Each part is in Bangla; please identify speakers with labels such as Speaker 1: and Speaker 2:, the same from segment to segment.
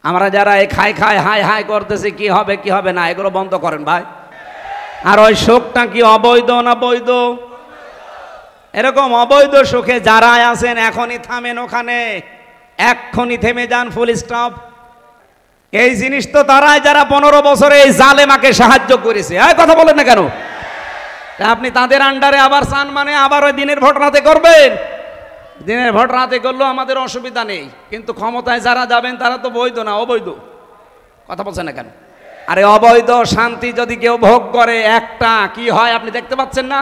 Speaker 1: আমরা যারা এই খাই খাই হাই হাই করতেছি কি হবে কি হবে না, এগুলো বন্ধ করেন ভাই। আর ওই সুখটা কি অবৈধ না বৈধ? এরকম অবৈধ সুখে যারা আছেন এখনই থামেন, ওখানে এক্ষুনি থেমে যান, ফুল স্টপ। এই জিনিস তো তারাই যারা 15 বছরে এই জালেমাকে সাহায্য করেছে। কথা বলেন না কেন? আপনি তাদের আন্ডারে আবার চান মানে আবার ওই দিনের ভোট রাতে করবেন? দিনের ভোট রাতে করলেও আমাদের অসুবিধা নেই, কিন্তু ক্ষমতায় যারা যাবেন তারা তো বৈধ না অবৈধ। কথা বলছেন না কেন? আরে অবৈধ শান্তি যদি কেউ ভোগ করে একটা কি হয় আপনি দেখতে পাচ্ছেন না?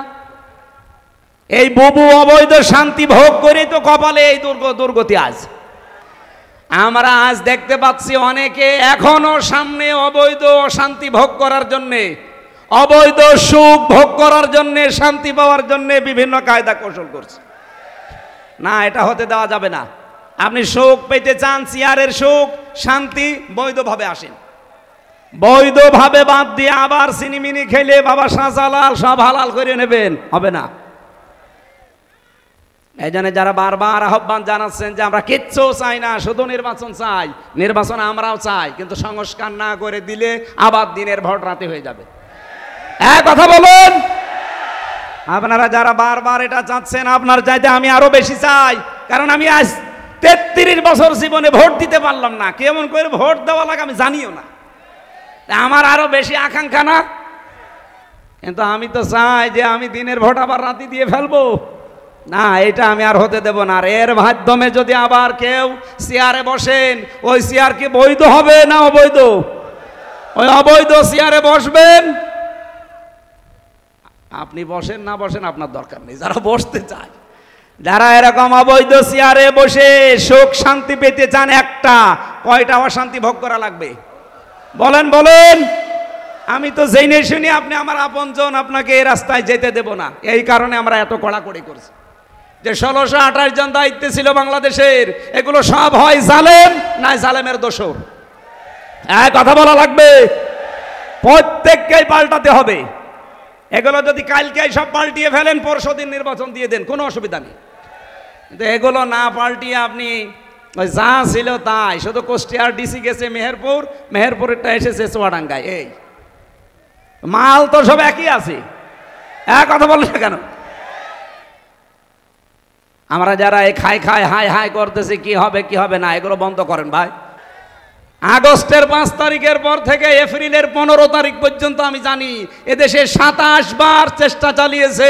Speaker 1: এই বুবু অবৈধ শান্তি ভোগ করে তো কপালে এই দুর্গতি আজ। আমরা আজ দেখতে পাচ্ছি অনেকে এখনো সামনে অবৈধ শান্তি ভোগ করার জন্যে, অবৈধ সুখ ভোগ করার জন্যে, শান্তি পাওয়ার জন্যে বিভিন্ন কায়দা কৌশল করছে। না, এটা হতে দেওয়া যাবে না। আপনি সুখ পেতে চান, চেয়ারের সুখ শান্তি, বৈধভাবে আসেন। বৈধভাবে বাদ দিয়ে আবার সিনিমিনি খেলে বাবা শাহজালাল সব হালাল করে নেবেন, হবে না। এই জন্য যারা বারবার আহ্বান জানাচ্ছেন যে আমরা কিচ্ছু চাই না, শুধু নির্বাচন চাই, নির্বাচন আমরাও চাই, কিন্তু সংস্কার না করে দিলে আবার দিনের ভোট রাতে হয়ে যাবে। কথা বলুন। আপনারা যারা বারবার এটা চাচ্ছেন, আপনার চাইতে আমি আরো বেশি চাই, কারণ আমি আজ 33 বছর জীবনে ভোট দিতে পারলাম না। কেমন করে ভোট দেওয়া লাগে আমি জানিও না, আমার আরো বেশি আকাঙ্ক্ষা না? কিন্তু আমি তো চাই যে আমি দিনের ভোট আবার রাতে দিয়ে ফেলবো না, এটা আমি আর হতে দেব না। আর এর মাধ্যমে যদি আবার কেউ চেয়ারে বসেন, ওই চেয়ার কি বৈধ হবে না অবৈধ? ওই অবৈধ চেয়ারে বসবেন। আপনি বসেন না বসেন আপনার দরকার নেই, যারা বসতে চায়, যারা এরকম অবৈধ চেয়ারে বসে সুখ শান্তি পেতে চান, একটা কয়টা অশান্তি ভোগ করা লাগবে বলেন বলেন? আমি তো জেনে শুনি আপনি আমার আপনজন, আপনাকে এই রাস্তায় যেতে দেব না। এই কারণে আমরা এত কড়াকড়ি করছি যে 1628 জন দায়িত্বে ছিল বাংলাদেশের, এগুলো সব হয় জালেম না জালেমের দোসর। কথা বলা লাগবে, প্রত্যেককেই পাল্টাতে হবে। এগুলো যদি কালকে সব পাল্টিয়ে ফেলেন, পরশুদিন নির্বাচন দিয়ে দেন, কোনো অসুবিধা নেই। কিন্তু এগুলো না পাল্টিয়ে আপনি ওই যা ছিল তাই, শুধু কুষ্টিয়ার ডিসি গেছে মেহেরপুর, মেহেরপুরেরটা এসেছে চুয়াডাঙ্গায়, এই মাল তো সব একই আছে। কথা বললেন কেন? আমরা যারা এই খাই খাই হাই হাই করতেছি কি হবে কি হবে না, এগুলো বন্ধ করেন ভাই। আগস্টের 5 তারিখের পর থেকে এপ্রিলের 15 তারিখ পর্যন্ত আমি জানি এদেশে 27 বার চেষ্টা চালিয়েছে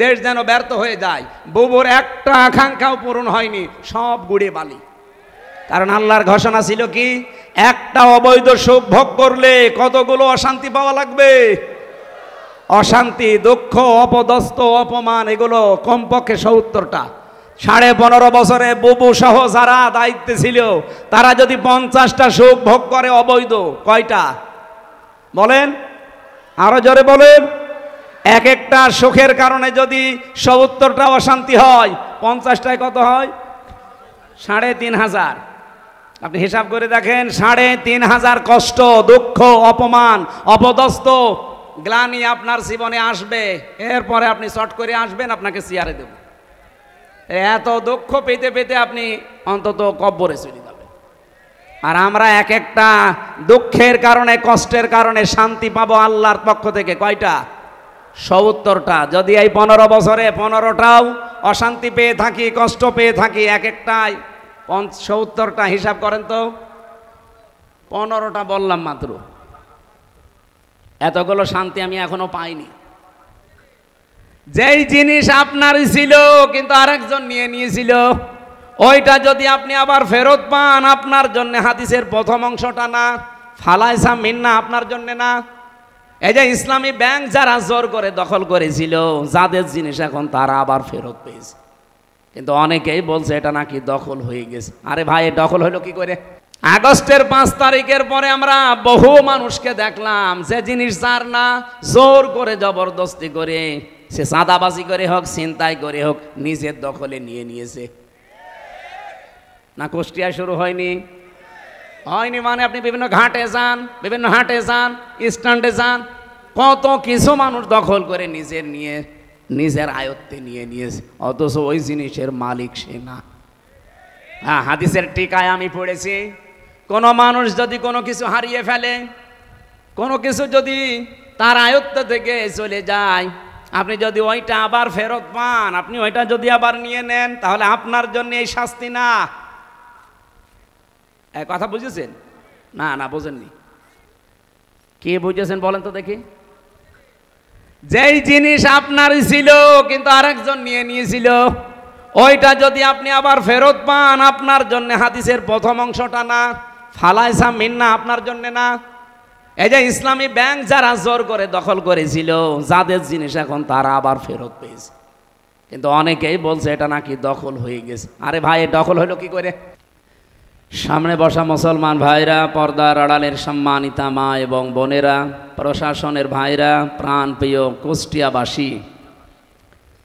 Speaker 1: দেশ যেন ব্যর্থ হয়ে যায়। বুবুর একটা আকাঙ্ক্ষাও পূরণ হয়নি, সব গুড়ে বালি। কারণ আল্লাহর ঘোষণা ছিল কি, একটা অবৈধ সুখ ভোগ করলে কতগুলো অশান্তি পাওয়া লাগবে। অশান্তি, দুঃখ, অপদস্থ, অপমান, এগুলো কমপক্ষে 70টা। 15.5 বছরে বুবু সহ যারা দায়িত্বে ছিল তারা যদি 50টা সুখ ভোগ করে অবৈধ, কয়টা বলেন? আরো জোরে বলেন। এক একটা সুখের কারণে যদি 70টা অশান্তি হয়, 50টায় কত হয়? 3500। আপনি হিসাব করে দেখেন, 3500 কষ্ট, দুঃখ, অপমান, অপদস্থ, গ্লানি আপনার জীবনে আসবে। এরপরে আপনি চট করে আসবেন, আপনাকে চেয়ারে দেব। এত দুঃখ পেতে পেতে আপনি অন্তত কব্বরে চলে যাবেন। আর আমরা এক একটা দুঃখের কারণে, কষ্টের কারণে শান্তি পাবো আল্লাহর পক্ষ থেকে কয়টা? 70টা। যদি এই 15 বছরে 15টাও অশান্তি পেয়ে থাকি, কষ্ট পেয়ে থাকি, এক একটাই 70টা, হিসাব করেন তো। 15টা বললাম মাত্র। এতগুলো শান্তি আমি এখনো পাইনি। যেই জিনিস আপনারই ছিল কিন্তু আরেকজন নিয়ে নিয়েছিল, ওইটা যদি আপনি আবার ফেরত পান, আপনার জন্য হাদিসের প্রথম অংশটা না, ফালাইসা মিন্না, আপনার জন্য না। এই যে ইসলামী ব্যাংক যারা জোর করে দখল করেছিল, যাদের জিনিস এখন তারা আবার ফেরত পেয়েছে। কিন্তু অনেকেই বলছে এটা নাকি দখল হয়ে গেছে। আরে ভাই, দখল হলো কি করে? আগস্টের 5 তারিখের পরে আমরা বহু মানুষকে দেখলাম যে জিনিস যার না, জোর করে জবরদস্তি করে, সে চাঁদাবাজি করে হোক, ছিনতাই করে হোক, নিজের দখলে নিয়ে নিয়েছে। না কুষ্টিয়া শুরু হয়নি? হয়নি মানে আপনি বিভিন্ন ঘাটে যান, বিভিন্ন হাটে যান, স্ট্যান্ডে যান, কত কিছু মানুষ দখল করে নিজের আয়ত্তে নিয়ে নিয়েছে, অথচ ওই জিনিসের মালিক সে না। হ্যাঁ, হাদিসের টিকায় আমি পড়েছি, কোনো মানুষ যদি কোনো কিছু হারিয়ে ফেলে, কোনো কিছু যদি তার আয়ত্ত থেকে চলে যায়, আপনি যদি ওইটা আবার ফেরত পান, আপনি ওইটা যদি আবার নিয়ে নেন, তাহলে আপনার জন্য এই শাস্তি না। কথা বুঝেছেন? না না, বোঝেননি। কি বুঝেছেন বলেন তো দেখি? যেই জিনিস আপনারই ছিল কিন্তু আরেকজন নিয়ে নিয়েছিল, ওইটা যদি আপনি আবার ফেরত পান, আপনার জন্য হাদিসের প্রথম অংশটা না, ফালাইসা মিন্না আপনার জন্য না। এই যে ইসলামী ব্যাংক যারা জোর করে দখল করেছিল, যাদের জিনিস এখন তারা আবার ফেরত পেয়েছে, কিন্তু অনেকেই বলছে এটা নাকি দখল হয়ে গেছে। আরে ভাই, দখল হলো কি করে? সামনে বসা মুসলমান ভাইরা, পর্দার আড়ালের সম্মানিতা মা এবং বোনেরা, প্রশাসনের ভাইরা, প্রাণপ্রিয় কুষ্টিয়াবাসী,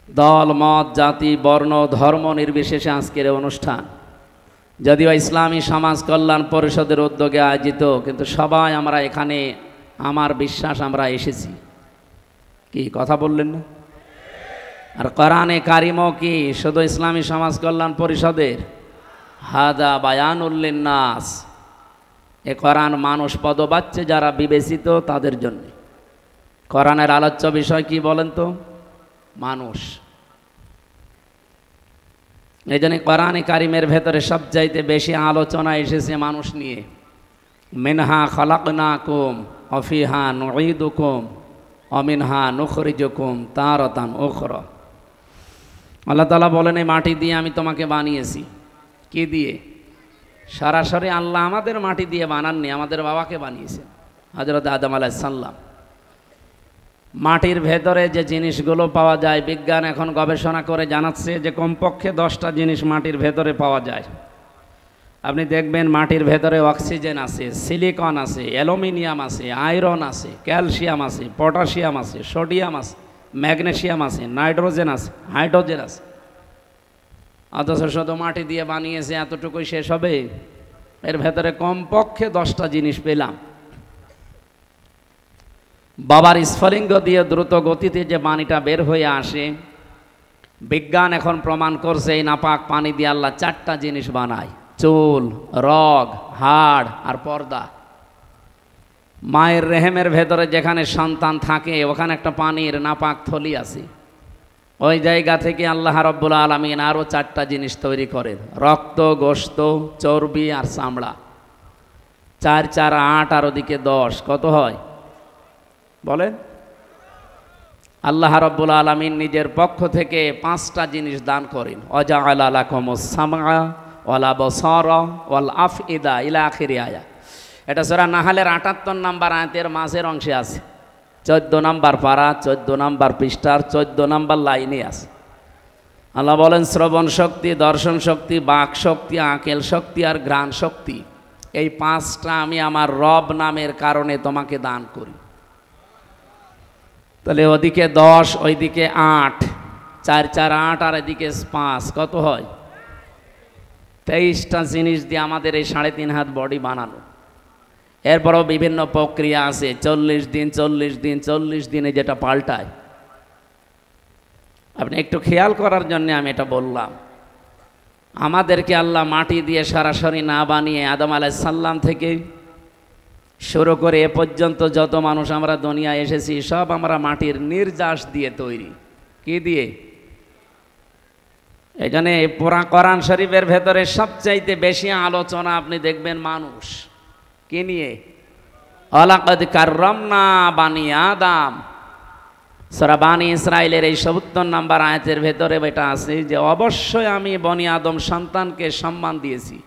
Speaker 1: দল মত জাতি বর্ণ ধর্ম নির্বিশেষে আজকের অনুষ্ঠান যদিও ইসলামী সমাজ কল্যাণ পরিষদের উদ্যোগে আয়োজিত, কিন্তু সবাই আমরা এখানে, আমার বিশ্বাস আমরা এসেছি। কি কথা বললেন না? আর কোরআনে কারিমও কি শুধু ইসলামী সমাজ কল্যাণ পরিষদের? হাদা বায়ানুল লিন্নাস, এ কোরআন মানুষ পদবাচ্চে যারা বিবেচিত তাদের জন্য। কোরআনের আলোচ্য বিষয় কি বলেন তো? মানুষ। এই জন্য কোরআনে কারিমের ভেতরে সবচাইতে বেশি আলোচনা এসেছে মানুষ নিয়ে। মিনহা খলাকনাকুম ওয়া ফিহা নুঈদুকুম ওয়া মিনহা নুখরিজুকুম তারাতান উখরা। আল্লাহ তাআলা বলেন, এই মাটি দিয়ে আমি তোমাকে বানিয়েছি। কি দিয়ে? সরাসরি আল্লাহ আমাদের মাটি দিয়ে বানাননি, আমাদের বাবাকে বানিয়েছেন, হযরত আদম আলাইহিস সালাম। মাটির ভেতরে যে জিনিসগুলো পাওয়া যায়, বিজ্ঞান এখন গবেষণা করে জানাচ্ছে যে কমপক্ষে 10টা জিনিস মাটির ভেতরে পাওয়া যায়। আপনি দেখবেন মাটির ভেতরে অক্সিজেন আছে, সিলিকন আছে, অ্যালুমিনিয়াম আছে, আয়রন আছে, ক্যালসিয়াম আছে, পটাশিয়াম আছে, সোডিয়াম আছে, ম্যাগনেসিয়াম আছে, নাইট্রোজেন আছে, হাইড্রোজেন আছে। অথচ শুধু মাটি দিয়ে বানিয়েছে, এতটুকুই শেষ হবে? এর ভেতরে কমপক্ষে 10টা জিনিস পেলাম। বাবার স্ফলিঙ্গ দিয়ে দ্রুত গতিতে যে পানিটা বের হয়ে আসে, বিজ্ঞান এখন প্রমাণ করছে এই নাপাক পানি দিয়ে আল্লাহ 4টা জিনিস বানায়: চুল, রগ, হাড় আর পর্দা। মায়ের রেহেমের ভেতরে যেখানে সন্তান থাকে ওখানে একটা পানির নাপাক থলি আছে, ওই জায়গা থেকে আল্লাহ রাব্বুল আলামিন আরও 4টা জিনিস তৈরি করেন: রক্ত, গোশত, চর্বি আর চামড়া। 4 4 8 আর ওদিকে 10, কত হয় বলেন? আল্লাহ রাব্বুল আলামিন নিজের পক্ষ থেকে 5টা জিনিস দান করেন: ওয়াজআলা লাকুমুস সামআ ওয়াল আবসারা ওয়াল আফইদা ইলা আখিরি আয়াত। এটা সূরা নাহলের 78 নম্বর আয়াতের মাঝের অংশে আছে। 14 নম্বর পারা, 14 নম্বর পৃষ্ঠার 14 নম্বর লাইনে আছে। আল্লাহ বলেন, শ্রবণ শক্তি, দর্শন শক্তি, বাক শক্তি, আকেল শক্তি আর ঘ্রাণ শক্তি, এই 5টা আমি আমার রব নামের কারণে তোমাকে দান করি। তাহলে ওদিকে 10, ওইদিকে 8, 4 4 8 আর এদিকে 5, কত হয়? 23টা জিনিস দিয়ে আমাদের এই 3.5 হাত বডি বানানো। এরপরও বিভিন্ন প্রক্রিয়া আছে, 40 দিন 40 দিন 40 দিনে যেটা পাল্টায়। আপনি একটু খেয়াল করার জন্য আমি এটা বললাম। আমাদেরকে আল্লাহ মাটি দিয়ে সরাসরি না বানিয়ে আদম আলাইহিস সালাম থেকে শুরু করে এ পর্যন্ত যত মানুষ আমরা দুনিয়ায় এসেছি, সব আমরা মাটির নির্যাস দিয়ে তৈরি। কি দিয়ে? এই জন্য পুরা কোরআন শরীফের ভেতরে সবচাইতে বেশি আলোচনা আপনি দেখবেন মানুষ কে নিয়ে। ওয়ালাকাদ কাররামনা বানি আদম, সূরা বানি ইসরাইলের এই ৭৭ নম্বর আয়াতের ভেতরে এটা আছে যে অবশ্যই আমি বনি আদম সন্তানকে সম্মান দিয়েছি।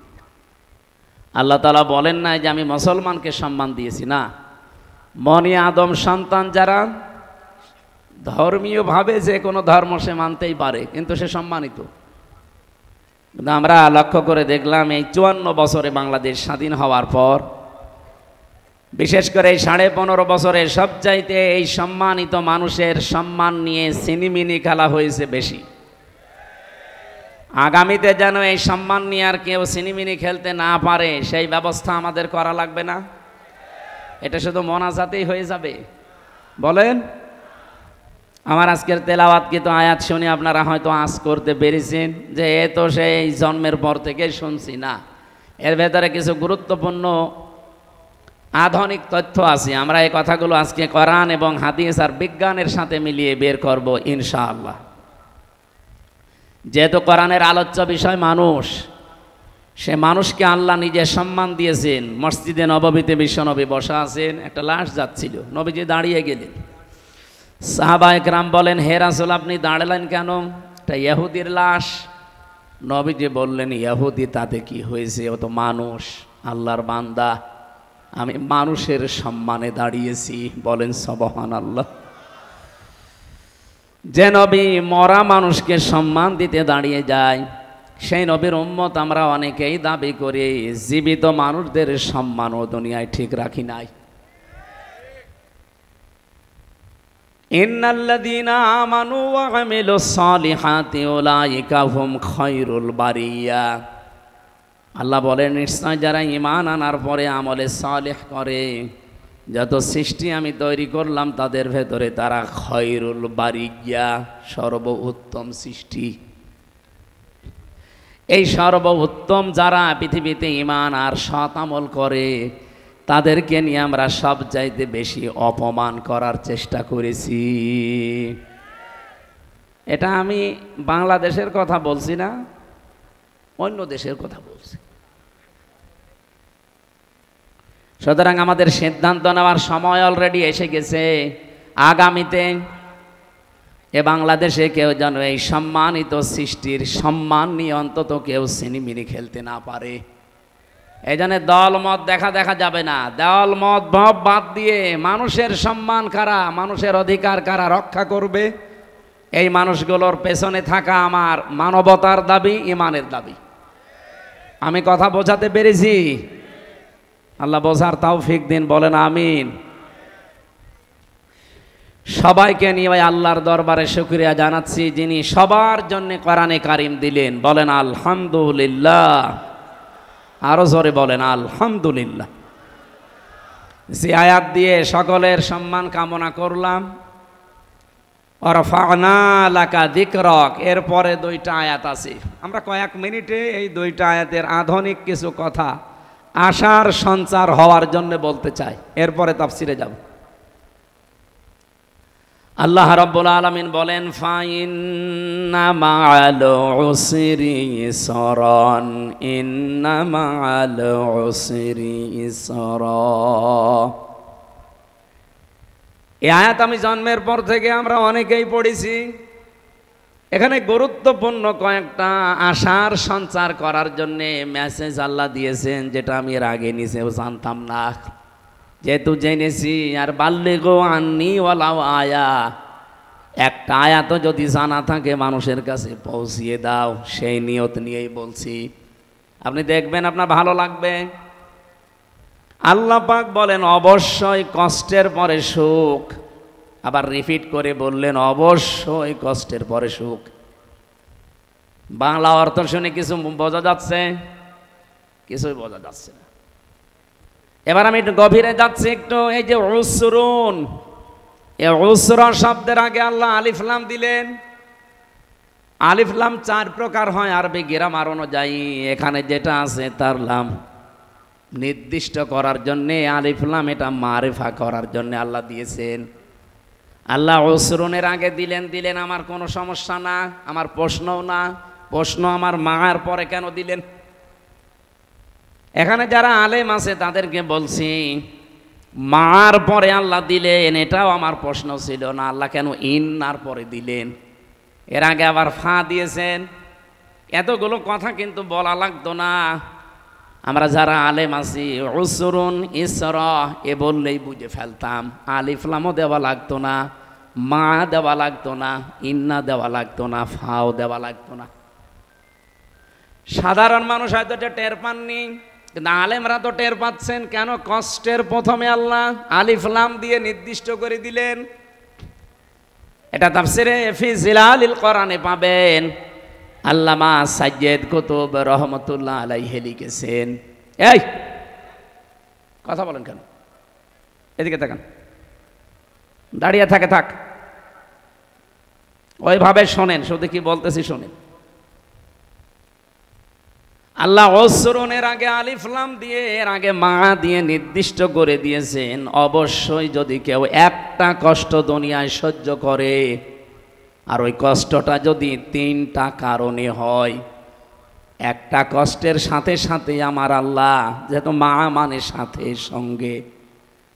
Speaker 1: আল্লাহ তাআলা বলেন না যে আমি মুসলমানকে সম্মান দিয়েছি, না, বনি আদম সন্তান যারা ধর্মীয়ভাবে যে কোনো ধর্ম সে মানতেই পারে, কিন্তু সে সম্মানিত। কিন্তু আমরা লক্ষ্য করে দেখলাম এই 54 বছরে বাংলাদেশ স্বাধীন হওয়ার পর, বিশেষ করে এই 15.5 বছরে সবচাইতে এই সম্মানিত মানুষের সম্মান নিয়ে সিনিমিনি খেলা হয়েছে বেশি। আগামীতে যেন এই সম্মান নিয়ে আর কেউ সিনিমিনি খেলতে না পারে সেই ব্যবস্থা আমাদের করা লাগবে না? এটা শুধু মোনাজাতেই হয়ে যাবে? বলেন। আমার আজকের তেলাওয়াতকৃত আয়াত শুনে আপনারা হয়তো আঁচ করতে পেরেছেন যে এ তো সেই জন্মের পর থেকে শুনছি। না, এর ভেতরে কিছু গুরুত্বপূর্ণ আধুনিক তথ্য আছে। আমরা এই কথাগুলো আজকে কোরআন এবং হাদিস আর বিজ্ঞানের সাথে মিলিয়ে বের করব ইনশাআল্লাহ। যেহেতু কোরআনের আলোচ্য বিষয় মানুষ, সে মানুষকে আল্লাহ নিজে সম্মান দিয়েছেন। মসজিদে নববীতে বিশ্বনবী বসা আছেন, একটা লাশ যাচ্ছিল, নবীজি দাঁড়িয়ে গেলেন। সাহাবা একরাম বলেন, হে রাসূল আপনি দাঁড়ালেন কেন? এটা ইহুদির লাশ। নবীজি বললেন, ইহুদি তাতে কি হয়েছে, ও তো মানুষ, আল্লাহর বান্দা, আমি মানুষের সম্মানে দাঁড়িয়েছি। বলেন সুবহানাল্লাহ। যে নবী মরা মানুষকে সম্মান দিতে দাঁড়িয়ে যায়, সেই নবীর উম্মত আমরা অনেকেই দাবি করি জীবিত মানুষদের সম্মান ও দুনিয়ায় ঠিক রাখি নাই। ইন্নাল্লাযীনা আমানু ওয়া আমিলুস সালিহাতি উলাইকা হুম খায়রুল বারিয়া। আল্লাহ বলেন, নিশ্চয় যারা ঈমান আনার পরে আমলে সালেহ করে, যত সৃষ্টি আমি তৈরি করলাম তাদের ভেতরে তারা খায়রুল বারিয়া, সর্বোত্তম সৃষ্টি। এই সর্বোত্তম যারা পৃথিবীতে ঈমান আর সৎ আমল করে, তাদেরকে নিয়ে আমরা সব চাইতে বেশি অপমান করার চেষ্টা করেছি। এটা আমি বাংলাদেশের কথা বলছি না, অন্য দেশের কথা বলছি। সুতরাং আমাদের সিদ্ধান্ত নেওয়ার সময় অলরেডি এসে গেছে। আগামীতে এ বাংলাদেশে কেউ যেন এই সম্মানিত সৃষ্টির সম্মান নিয়ে অন্তত কেউ সিনিমিনি খেলতে না পারে। এই জন্য দল মত দেখা যাবে না। দল মত ভাব বাদ দিয়ে মানুষের সম্মান কারা, মানুষের অধিকার কারা রক্ষা করবে, এই মানুষগুলোর পেছনে থাকা আমার মানবতার দাবি, ইমানের দাবি। আমি কথা বোঝাতে পেরেছি? আল্লাহ বোঝার তৌফিক দিন, বলেন আমিন। সবাইকে নিয়ে আল্লাহর দরবারে শুকরিয়া জানাচ্ছি, যিনি সবার জন্য কোরআনে কারিম দিলেন। বলেন আলহামদুলিল্লাহ। আরো জোরে বলেন আলহামদুলিল্লাহ। যে আয়াত দিয়ে সকলের সম্মান কামনা করলাম, ওয়ারফা'না লাকা যিকরাক, এরপরে দুইটা আয়াত আছে। আমরা কয়েক মিনিটে এই দুইটা আয়াতের আধুনিক কিছু কথা আশার সঞ্চার হওয়ার জন্য বলতে চাই, এরপরে তাফসিরে যাব। আল্লাহ রাব্বুল আলামিন বলেন, ফাইন্না মা'আল উসরি ইসরান, ইন্না মা'আল উসরি ইসরা। এই আয়াত আমি জন্মের পর থেকে আমরা অনেকেই পড়েছি। এখানে গুরুত্বপূর্ণ কয়েকটা আশার সঞ্চার করার জন্য মেসেজ আল্লাহ দিয়েছেন, যেটা আমি এর আগে নিজেও জানতাম না। যেহেতু জেনেছি, আর বাল্লিগু আন্নি ওয়ালাউ আয়া, একটা আয়াতও যদি জানা থাকে মানুষের কাছে পৌঁছিয়ে দাও, সেই নিয়ত নিয়েই বলছি। আপনি দেখবেন আপনার ভালো লাগবে। আল্লাহ পাক বলেন, অবশ্যই কষ্টের পরে সুখ। আবার রিপিট করে বললেন, অবশ্যই কষ্টের পরে সুখ। বাংলা অর্থ শুনে কিছু বোঝা যাচ্ছে? কিছুই বোঝা যাচ্ছে না। এবার আমি একটু গভীরে যাচ্ছি একটু। এই যে উসরুন, এই উসরা শব্দের আগে আল্লাহ আলিফ লাম দিলেন। আলিফ লাম 4 প্রকার হয় আরবি গ্রামার অনুযায়ী। এখানে যেটা আছে তার লাম নির্দিষ্ট করার জন্যে, আলিফ লাম এটা মারিফা করার জন্য আল্লাহ দিয়েছেন। আল্লাহ উসরুনের আগে দিলেন আমার কোনো সমস্যা না, আমার প্রশ্নও না। প্রশ্ন আমার মার পরে কেন দিলেন? এখানে যারা আলেম আছে তাদেরকে বলছি, মার পরে আল্লাহ দিলেন, এটাও আমার প্রশ্ন ছিল না। আল্লাহ কেন ইন্নার পরে দিলেন? এর আগে আবার ফা দিয়েছেন। এতগুলো কথা কিন্তু বলা লাগতো না। আমরা যারা আলেম আছি, উসরুন ইসরা এ বললেই বুঝে ফেলতাম। আলিফ লামও দেওয়া লাগতো না, মা দেওয়া লাগতো না, ইন্না দেওয়া লাগতো না, ফাও দেওয়া লাগতো না। সাধারণ মানুষ হয়তো এটা টের পাননি, কিন্তু আলেমরা তো টের পাচ্ছেন। কেন কষ্টের প্রথমে আল্লাহ আলিফ লাম দিয়ে নির্দিষ্ট করে দিলেন? এটা তাফসিরে ফি জিলালিল কোরআনে পাবেন। আল্লামা সাইয়্যিদ কুতুব রহমাতুল্লাহ আলাইহি লিখেছেন। এই কথা বলেন কেন? এদিকে তাকান, দাঁড়িয়ে থাক, ওইভাবে শোনেন, শুধু কি বলতেছি শোনেন। আল্লাহ অসরণের আগে আলিফ লাম দিয়ে এর আগে মা দিয়ে নির্দিষ্ট করে দিয়েছেন, অবশ্যই যদি কেউ একটা কষ্ট দুনিয়ায় সহ্য করে আর ওই কষ্টটা যদি তিনটা কারণে হয়, একটা কষ্টের সাথে সাথে আমার আল্লাহ, যেহেতু মা মানে সাথে সঙ্গে,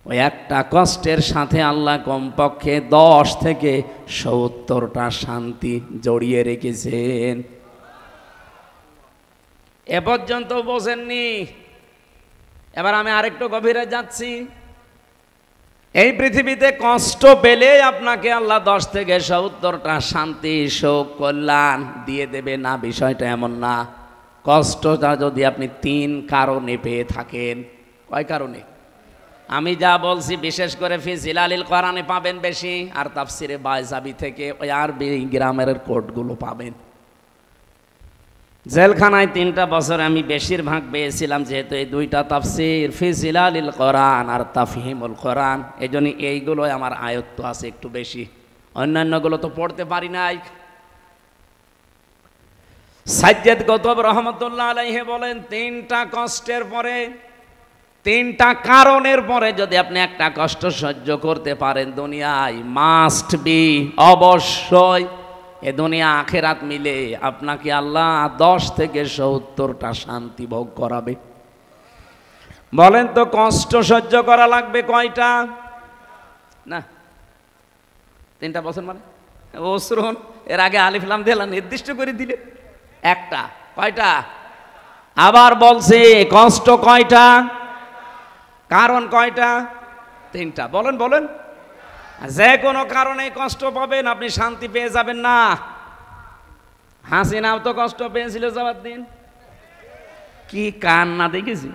Speaker 1: ওই একটা কষ্টের সাথে আল্লাহ কমপক্ষে 10 থেকে 70টা শান্তি জড়িয়ে রেখেছেন। এ পর্যন্ত বোঝেননি? এবার আমি আরেকটু গভীরে যাচ্ছি। এই পৃথিবীতে কষ্ট পেলে আপনাকে আল্লাহ 10 থেকে 70টা শান্তি, সুখ, কল্যাণ দিয়ে দেবে না, বিষয়টা এমন না। কষ্টটা যদি আপনি 3 কারণে পেয়ে থাকেন। কয় কারণে? আমি যা বলছি বিশেষ করে ফি জিলালিল কোরআনে পাবেন বেশি, আর তাফসিরে বাইজাবি থেকে ওই আরবি গ্রামের কোডগুলো পাবেন। জেলখানায় 3টা বছর আমি বেশিরভাগ পেয়েছিলাম, যেহেতু এই 2টা তাফসির, ফি জিলালিল কোরআন আর তাফহিমুল কোরআন, এই জন্য এইগুলোই আমার আয়ত্ত আছে একটু বেশি, অন্যান্যগুলো তো পড়তে পারি নাই। সাজ্জাদ কুতুব রহমতুল্লাহ আলাইহি বলেন, 3টা কষ্টের পরে, 3টা কারণের পরে যদি আপনি একটা কষ্ট সহ্য করতে পারেন দুনিয়ায়, মাস্ট বি, অবশ্যই এ দুনিয়া আখেরাত মিলে আপনাকে আল্লাহ 10 থেকে 70টা শান্তি ভোগ করাবে। বলেন তো কষ্ট সহ্য করা লাগবে কয়টা? না 3টা বছর মানে অসরণ, এর আগে আলিফ লাম দিয়ে নির্দিষ্ট করে দিলে একটা। কয়টা? আবার বলছে কষ্ট কয়টা, কারণ কয়টা? 3টা। বলেন বলেন। যে কোনো কারণে কষ্ট পাবেন, আপনি শান্তি পেয়ে যাবেন না। হাসিনাও তো কষ্ট পেয়েছিল যাওয়ার দিন, কি কান্না দেখেছি।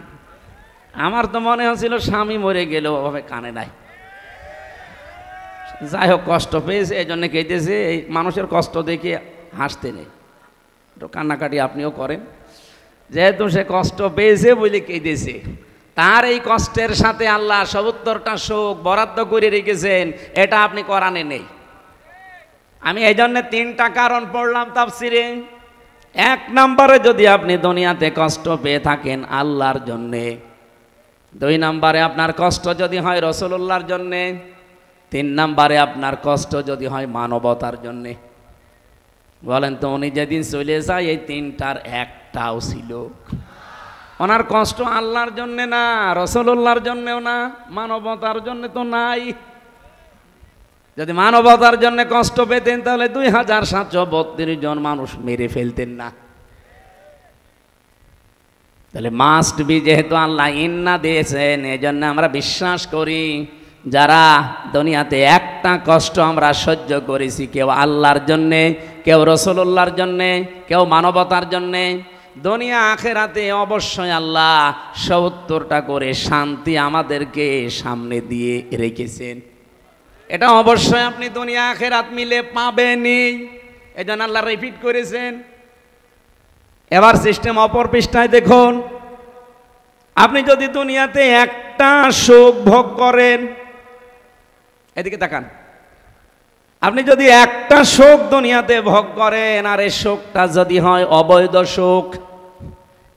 Speaker 1: আমার তো মনে হচ্ছিল স্বামী মরে গেল, ওভাবে কানে নাই। যাই হোক, কষ্ট পেয়েছে এই জন্য কেঁদেছে। এই মানুষের কষ্ট দেখে হাসতে নেই, একটু কান্নাকাটি আপনিও করেন। যেহেতু সে কষ্ট পেয়েছে বলে কেঁদেছে, তার এই কষ্টের সাথে আল্লাহ 70টা সুখ বরাদ্দ করে রেখেছেন, এটা আপনি কোরআনে নেই। আমি এই জন্য 3টা কারণ পড়লাম তাফসিরে। 1 নম্বরে যদি আপনি দুনিয়াতে কষ্ট পেয়ে থাকেন আল্লাহর জন্যে, 2 নম্বরে আপনার কষ্ট যদি হয় রাসূলুল্লাহর জন্যে, 3 নম্বরে আপনার কষ্ট যদি হয় মানবতার জন্যে। বলেন তো, উনি যেদিন চলে যায় এই 3টার একটাও ছিল। ওনার কষ্ট আল্লাহর জন্য না, রাসূলুল্লাহর জন্যও না, মানবতার জন্য তো নাই। যদি মানবতার জন্য কষ্ট পেতেন তাহলে 2732 জন মানুষ মেরে ফেলতেন না। তাহলে মাস্ট বি, যেহেতু আল্লাহ ইন্না দিয়েছেন, এই জন্য আমরা বিশ্বাস করি যারা দুনিয়াতে একটা কষ্ট আমরা সহ্য করেছি, কেউ আল্লাহর জন্যে, কেউ রাসূলুল্লাহর জন্যে, কেউ মানবতার জন্যে, দুনিয়া আখেরাতে অবশ্যই আল্লাহ 70টা করে শান্তি আমাদেরকে সামনে দিয়ে রেখেছেন। এটা অবশ্যই আপনি দুনিয়া আখেরাত মিলে পাবেনই, এই জন্য আল্লাহ রিপিট করেছেন। এবার সিস্টেম অপর পৃষ্ঠায় দেখুন। আপনি যদি দুনিয়াতে একটা সুখ ভোগ করেন, এদিকে তাকান, আপনি যদি একটা সুখ দুনিয়াতে ভোগ করেন আর এই সুখটা যদি হয় অবৈধ সুখ,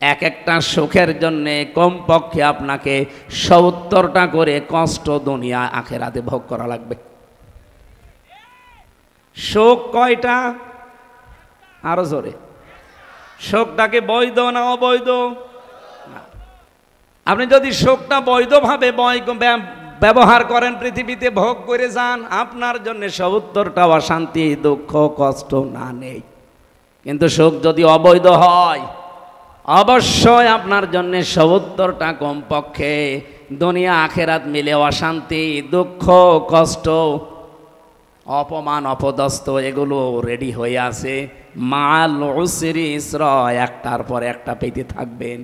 Speaker 1: এক একটা সুখের জন্যে কমপক্ষে আপনাকে 70টা করে কষ্ট দুনিয়া আখেরাতে ভোগ করা লাগবে। সুখ কয়টা? আরো জোরে। সুখটাকে বৈধ না অবৈধ? আপনি যদি সুখটা বৈধভাবে ব্যবহার করেন, পৃথিবীতে ভোগ করে যান, আপনার জন্য 70টা অশান্তি, দুঃখ, কষ্ট না নেই। কিন্তু সুখ যদি অবৈধ হয়, অবশ্যই আপনার জন্য 70টা কমপক্ষে দুনিয়া আখেরাত মিলে অশান্তি, দুঃখ, কষ্ট, অপমান, অপদস্থ এগুলো রেডি হয়ে আছে। মাল উসরি ইসরা, একটার পর একটা পেতে থাকবেন।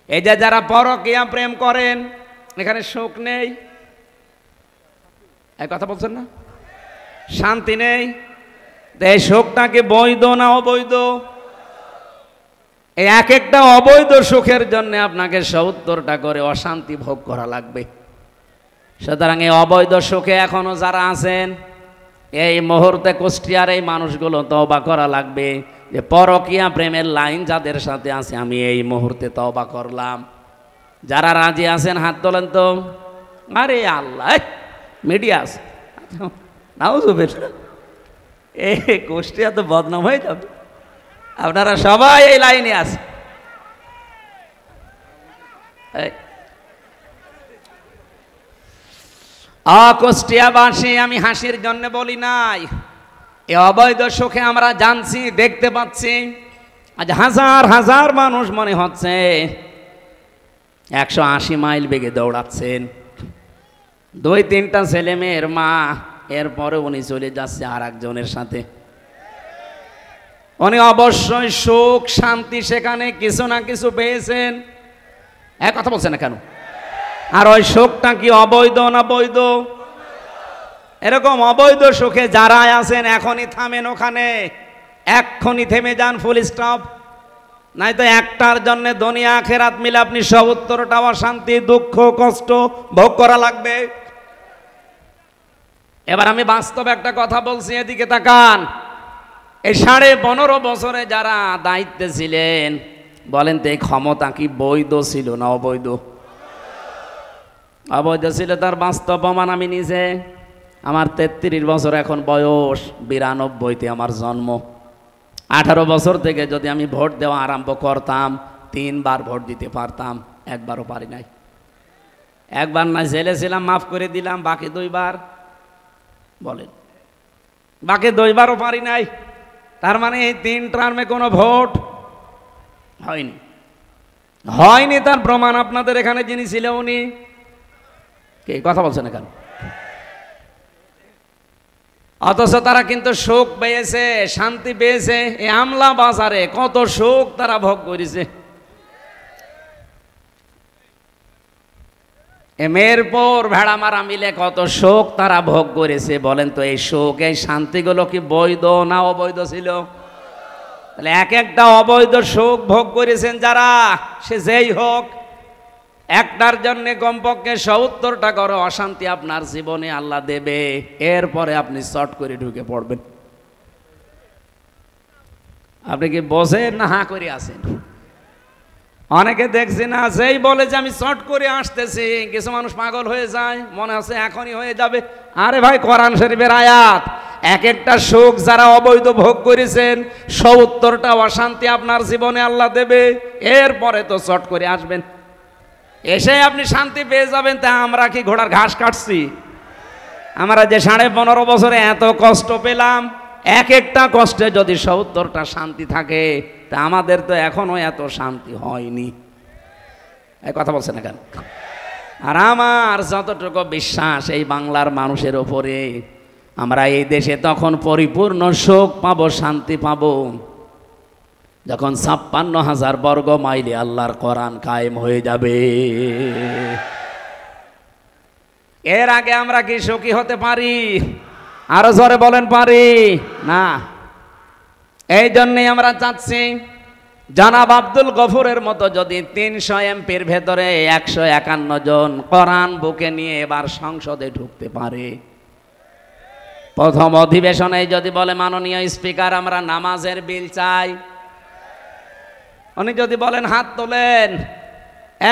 Speaker 1: এই যে যারা পরকীয়া প্রেম করেন, এখানে সুখ নেই, এই কথা বলছেন না? শান্তি নেই। এই সুখটাকে বৈধ না অবৈধ? এই এক একটা অবৈধ সুখের জন্য আপনাকে 70টা করে অশান্তি ভোগ করা লাগবে। সুতরাং এই অবৈধ সুখে এখনো যারা আছেন, এই মুহূর্তে কুষ্টিয়ার এই মানুষগুলো তওবা করা লাগবে। যে পরকীয়া প্রেমের লাইন যাদের সাথে আছে আমি এই মুহূর্তে তওবা করলাম। যারা রাজি আছেন হাত তোলেন তো। আরে আল্লাহ, মিডিয়া আছে নাউজুবিল্লাহ, এই গোষ্ঠী এত বদনাম হয়ে যাবে। আপনারা সবাই এই লাইনে আছে। অকুষ্টিয়াবাসী, আমি হাসির জন্য বলি নাই, এ অবৈধ সুখে আমরা জানছি, দেখতে পাচ্ছি। আজ হাজার হাজার মানুষ মনে হচ্ছে 180 মাইল বেগে দৌড়াচ্ছেন। 2-3টা ছেলে মেয়ের মা, এরপরে উনি চলে যাচ্ছে আর একজনের সাথে। উনি অবশ্যই সুখ শান্তি সেখানে কিছু না কিছু পেয়েছেন। এক কথা বলছেন না কেন? আর ওই সুখটা কি অবৈধ না বৈধ? এরকম অবৈধ সুখে যারা আছেন এখনই থামেন ওখানে, এক্ষুনি থেমে যান, ফুল স্টপ। নাই তো একটার জন্য দুনিয়া আখিরাত মিলে আপনি 70টা অশান্তি দুঃখ কষ্ট ভোগ করা লাগবে। এবার আমি বাস্তব একটা কথা বলছি, এদিকে তাকান। এই 15.5 বছরে যারা দায়িত্বে ছিলেন, বলেন তো এই ক্ষমতা কি বৈধ ছিল না অবৈধ? অবৈধ ছিল, তার বাস্তব প্রমাণ আমি নিজে। আমার 33 বছর এখন বয়স, 92-তে আমার জন্ম। 18 বছর থেকে যদি আমি ভোট দেওয়া আরম্ভ করতাম, 3 বার ভোট দিতে পারতাম, একবারও পারি নাই। একবার না জেলে ছিলাম, মাফ করে দিলাম, বাকি 2 বার। বলেন, বাকি 2 বারও পারি নাই। তার মানে এই 3 টার্মে কোনো ভোট হয়নি। হয়নি তার প্রমাণ আপনাদের এখানে যিনি ছিল উনি কে? কথা বলছেন না কেন? অথচ তারা কিন্তু সুখ পেয়েছে, শান্তি পেয়েছে। এই আমলা বাজারে কত সুখ তারা ভোগ করেছে। মেরপুর ভেড়া মারা মিলে কত সুখ তারা ভোগ করেছে। বলেন তো এই সুখ এই শান্তিগুলো কি বৈধ না অবৈধ ছিল? তাহলে এক একটা অবৈধ সুখ ভোগ করেছেন যারা, সে যেই হোক, একটার জন্য কমপক্ষে 70টা করে অশান্তি আপনার জীবনে আল্লাহ দেবে। এরপরে আপনি শর্ট করে ঢুকে পড়বেন। আপনি কি বোঝেন না হা করে আছেন? অনেকে দেখছি না, যেই বলে যে আমি শর্ট করে আসতেছি, কিছু মানুষ পাগল হয়ে যায়, মনে আছে এখনই হয়ে যাবে। আরে ভাই, কোরআন শরীফের আয়াত, এক একটা সুখ যারা অবৈধ ভোগ করেছেন, 70টা অশান্তি আপনার জীবনে আল্লাহ দেবে। এরপরে তো শর্ট করে আসবেন, এসে আপনি শান্তি পেয়ে যাবেন। তা আমরা কি ঘোড়ার ঘাস কাটছি? আমরা যে 15.5 বছরে এত কষ্ট পেলাম, এক একটা কষ্টে যদি 70টা শান্তি থাকে, তা আমাদের তো এখনো এত শান্তি হয়নি। এই কথা বলছে না কেন? আর আমার যতটুকু বিশ্বাস এই বাংলার মানুষের ওপরে, আমরা এই দেশে তখন পরিপূর্ণ সুখ পাবো, শান্তি পাবো, যখন 56,000 বর্গ মাইলে আল্লাহর কোরআন কায়েম হয়ে যাবে। এর আগে আমরা কি সুখী হতে পারি? আরো জোরে বলেন, পারি না। এই জন্যই আমরা চাচ্ছি জনাব আব্দুল গফুরের মতো যদি 300 এমপির ভেতরে 151 জন কোরআন বুকে নিয়ে এবার সংসদে ঢুকতে পারে, প্রথম অধিবেশনে যদি বলে মাননীয় স্পিকার আমরা নামাজের বিল চাই, উনি যদি বলেন হাত তোলেন,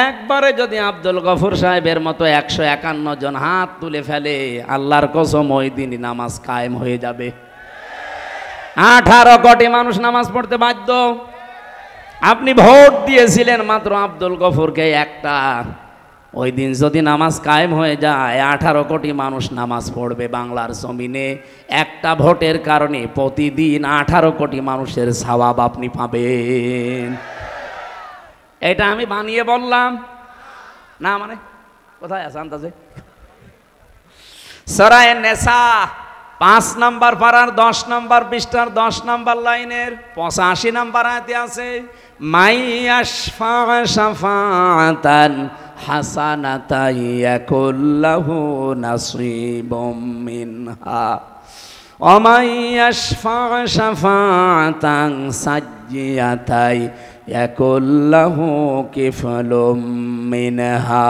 Speaker 1: একবারে যদি আব্দুল গফুর সাহেবের মতো 151 জন হাত তুলে ফেলে, আল্লাহর কসম ওই দিনই নামাজ কায়েম হয়ে যাবে। 18 কোটি মানুষ নামাজ পড়তে বাধ্য। আপনি ভোট দিয়েছিলেন মাত্র আব্দুল গফুরকে একটা, ওই দিন যদি নামাজ কায়েম হয়ে যায়, 18 কোটি মানুষ নামাজ পড়বে বাংলার জমিনে। একটা ভোটের কারণে প্রতিদিন 18 কোটি মানুষের সওয়াব আপনি পাবেন। এটা আমি বানিয়ে বললাম না, মানে কোথায় আছে আন্দাজে? সূরা নেসা 5 নম্বর পারার 10 নম্বর পৃষ্ঠার 10 নম্বর লাইনের 85 নম্বর আয়াতে আছে, মাইয়াশফা শাফাতান হাসানাতান ইয়াকুল্লাহু নাসিবুম মিনহা ওয়া মাইয়াশফা শাফাতান সাজ্জিয়াতান ইয়াকুল্লাহু কিফলুম মিনহা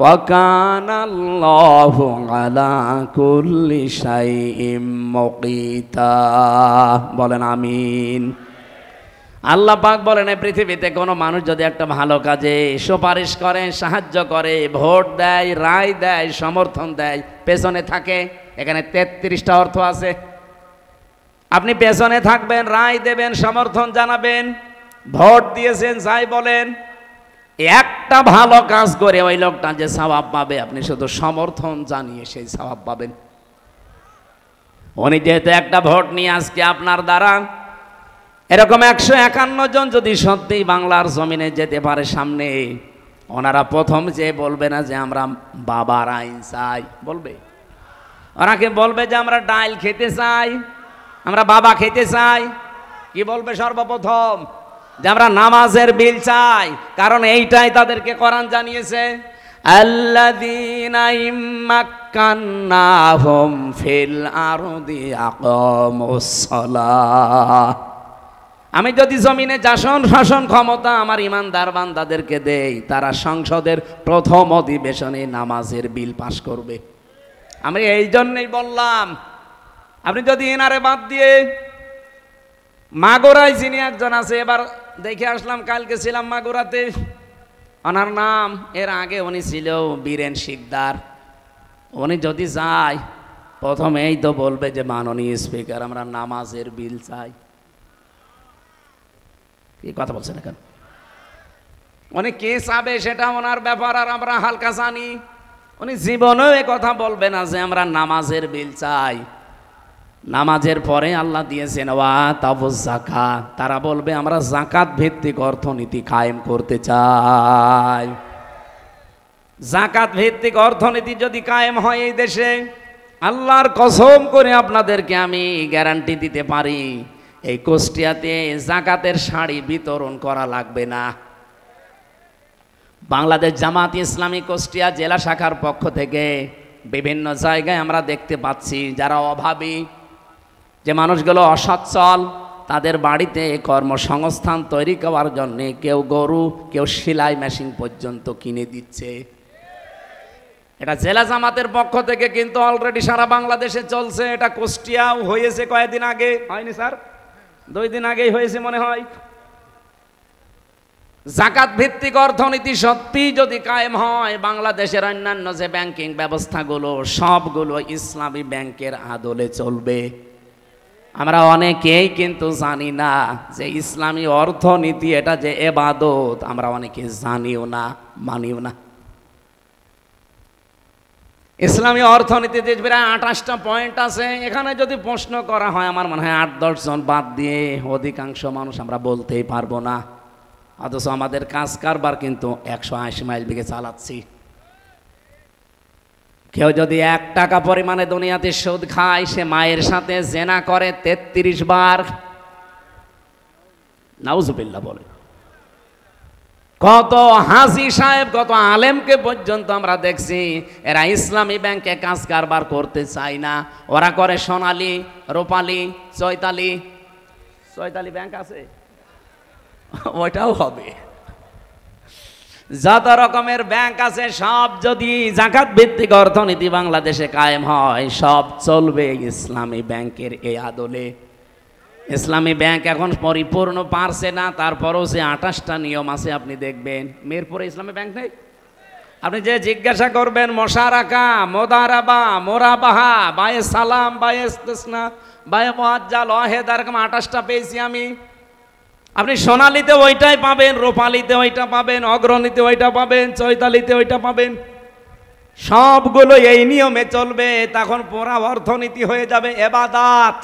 Speaker 1: ওয়া কানাল্লাহু আলা কুল্লি শাইইম মুকিতা। বলেন আমিন। আল্লাহ পাক বলেন, এই পৃথিবীতে কোনো মানুষ যদি একটা ভালো কাজে সুপারিশ করে, সাহায্য করে, ভোট দেয়, রায় দেয়, সমর্থন দেয়, পেছনে থাকে, এখানে 33টা অর্থ আছে। আপনি পেছনে থাকবেন, রায় দেবেন, সমর্থন জানাবেন, ভোট দিয়েছেন, যাই বলেন, একটা ভালো কাজ করে ওই লোকটা যে সওয়াব পাবে, আপনি শুধু সমর্থন জানিয়ে সেই সওয়াব পাবেন। উনি যেহেতু একটা ভোট নিয়ে আজকে আপনার দ্বারা এরকম 151 জন যদি সত্যিই বাংলার জমিনে যেতে পারে সামনে, ওনারা প্রথম যে বলবে না যে আমরা বাবার আইন চাই, বলবে? ওনাকে বলবে যে আমরা ডাল খেতে চাই, আমরা বাবা খেতে চাই। কি বলবে সর্বপ্রথম? যে আমরা নামাজের বিল চাই, কারণ এইটাই তাদেরকে কোরআন জানিয়েছে, আল্লাযীনা ইম্মাক্কান্নাহুম ফিল আরদি আকামুস সালাহ। আমি যদি জমিনে শাসন ক্ষমতা আমার ইমানদার বান্দাদেরকে দেই, তারা সংসদের প্রথম অধিবেশনে নামাজের বিল পাশ করবে। আমি এই জন্যই বললাম, আপনি যদি এনারে বাদ দিয়ে মাগুরায় যিনি একজন আছে, এবার দেখে আসলাম, কালকে ছিলাম মাগুরাতে, ওনার নাম, এর আগে উনি ছিল বীরেন শিকদার। উনি যদি যায়, প্রথমেই তো বলবে যে মাননীয় স্পিকার আমরা নামাজের বিল চাই। কি কথা বলছেন এখন? উনি কে চাবে সেটা ওনার ব্যাপার, আর আমরা হালকা জানি। উনি জীবনেও এ কথা বলবে না যে আমরা নামাজের বিল চাই। নামাজের পরে আল্লাহ দিয়েছেন ওয়া তাবুজ যাকাত, তারা বলবে আমরা যাকাত ভিত্তিক অর্থনীতি কায়েম করতে চাই। যাকাত ভিত্তিক অর্থনীতি যদি কায়েম হয় এই দেশে, আল্লাহর কসম করে আপনাদেরকে আমি গ্যারান্টি দিতে পারি, এই কুষ্টিয়াতে যাকাতের শাড়ি বিতরণ করা লাগবে না। বাংলাদেশ জামাত ইসলামী কুষ্টিয়া জেলা শাখার পক্ষ থেকে বিভিন্ন জায়গায় আমরা দেখতে পাচ্ছি যারা অভাবী, যে মানুষগুলো অসচ্ছল, তাদের বাড়িতে কর্মসংস্থান তৈরি করার জন্য কেউ গরু, কেউ সেলাই মেশিন পর্যন্ত কিনে দিচ্ছে। এটা জেলা জামাতের পক্ষ থেকে কিন্তু অলরেডি সারা বাংলাদেশে চলছে। এটা কুষ্টিয়াও হয়েছে কয়েকদিন আগে, হয়নি স্যার? 2 দিন আগেই হয়েছে মনে হয়। যাকাত ভিত্তিক অর্থনীতি সত্যি যদি কায়েম হয়, বাংলাদেশের অন্যান্য যে ব্যাংকিং ব্যবস্থাগুলো সবগুলো ইসলামী ব্যাংকের আদলে চলবে। আমরা অনেকেই কিন্তু জানি না যে ইসলামী অর্থনীতি এটা যে ইবাদত, আমরা অনেকে জানিও না, মানিও না। ইসলামী অর্থনীতিতে প্রায় 28টা পয়েন্ট আছে। এখানে যদি প্রশ্ন করা হয়, আমার মনে হয় 8-10 জন বাদ দিয়ে অধিকাংশ মানুষ আমরা বলতেই পারবো না। অথচ আমাদের কাজ কারবার কিন্তু 180 মাইল বেগে চালাচ্ছি। কেউ যদি 1 টাকা পরিমাণে দুনিয়াতে সুদ খায়, সে মায়ের সাথে জেনা করে 33 বার। নাউজুবিল্লাহ বলে। কত হাজি সাহেব, কত আলেমকে পর্যন্ত আমরা দেখছি এরা ইসলামী ব্যাংকে কাজ কারবার করতে চায় না। ওরা করে সোনালী, রূপালী, চৈতালি ব্যাংক আছে, ওইটাও হবে। যত রকমের ব্যাংক আছে সব যদি যাকাত ভিত্তিক অর্থনীতি বাংলাদেশে কায়েম হয়, সব চলবে ইসলামী ব্যাংকের এই আদলে। ইসলামী ব্যাংক এখন পরিপূর্ণ পারছে না, তারপরেও যে 28টা নিয়ম আছে আপনি দেখবেন। মিরপুরে ইসলামী ব্যাংক নেই? আপনি যে জিজ্ঞাসা করবেন মোশারাকা, মোদারাবা, মোরাবাহা, বায়ে সালাম, বায়ে ইস্তিসনা, বায়ে মুআজ্জাল, ওয়াহেদ, এরকম 28টা পেয়েছি আমি। আপনি সোনালীতে ওইটাই পাবেন, রূপালীতে ওইটা পাবেন, অগ্রণীতে ওইটা পাবেন, চৈতালিতে ওইটা পাবেন। সবগুলো এই নিয়মে চলবে, তখন পুরা অর্থনীতি হয়ে যাবে ইবাদত।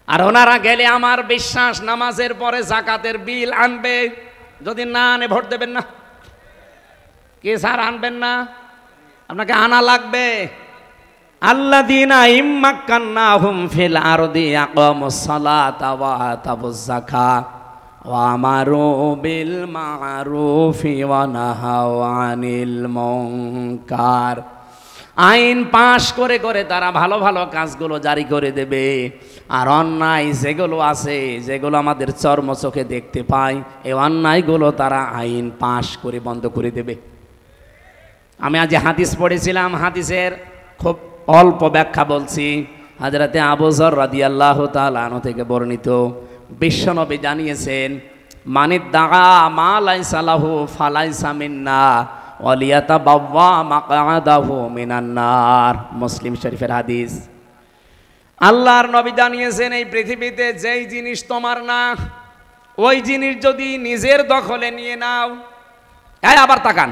Speaker 1: আর ওনারা গেলে আমার বিশ্বাস নামাজের পরে যাকাতের বিল আনবে। যদি না আনে ভোট দেবেন না। কি স্যার আনবেন না? আপনাকে আনা লাগবে। আল্লাযীনা ইম্মাক্কান্নাহুম ফিল আরদি আকামুস সালাতা ওয়া আতাবুজ যাকাত ওয়া আমারু বিল মা'রুফি ওয়া নাহাউ আনিল মুনকার আইন পাশ করে করে তারা ভালো ভালো কাজগুলো জারি করে দেবে, আর অন্যায় যেগুলো আছে, যেগুলো আমাদের চর্ম চোখে দেখতে পাই, এই অন্যায়গুলো তারা আইন পাশ করে বন্ধ করে দেবে। আমি আজ হাদিস পড়েছিলাম, হাদিসের খুব অল্প ব্যাখ্যা বলছি। হযরতে আবু যর রাদিয়াল্লাহু তাআলা আনহু থেকে বর্ণিত, বিশ্বনবী জানিয়েছেন, মানিদ্দাআ মা লাইসা লাহু ফালাইসা মিন্না ওয়ালিয়াতাবাওয়া মাকআদাহু মিনান নার। মুসলিম শরীফের হাদিস। আল্লাহর নবী জানিয়েছেন, এই পৃথিবীতে যেই জিনিস তোমার না, ওই জিনিস যদি নিজের দখলে নিয়ে নাও, আবার তাকান,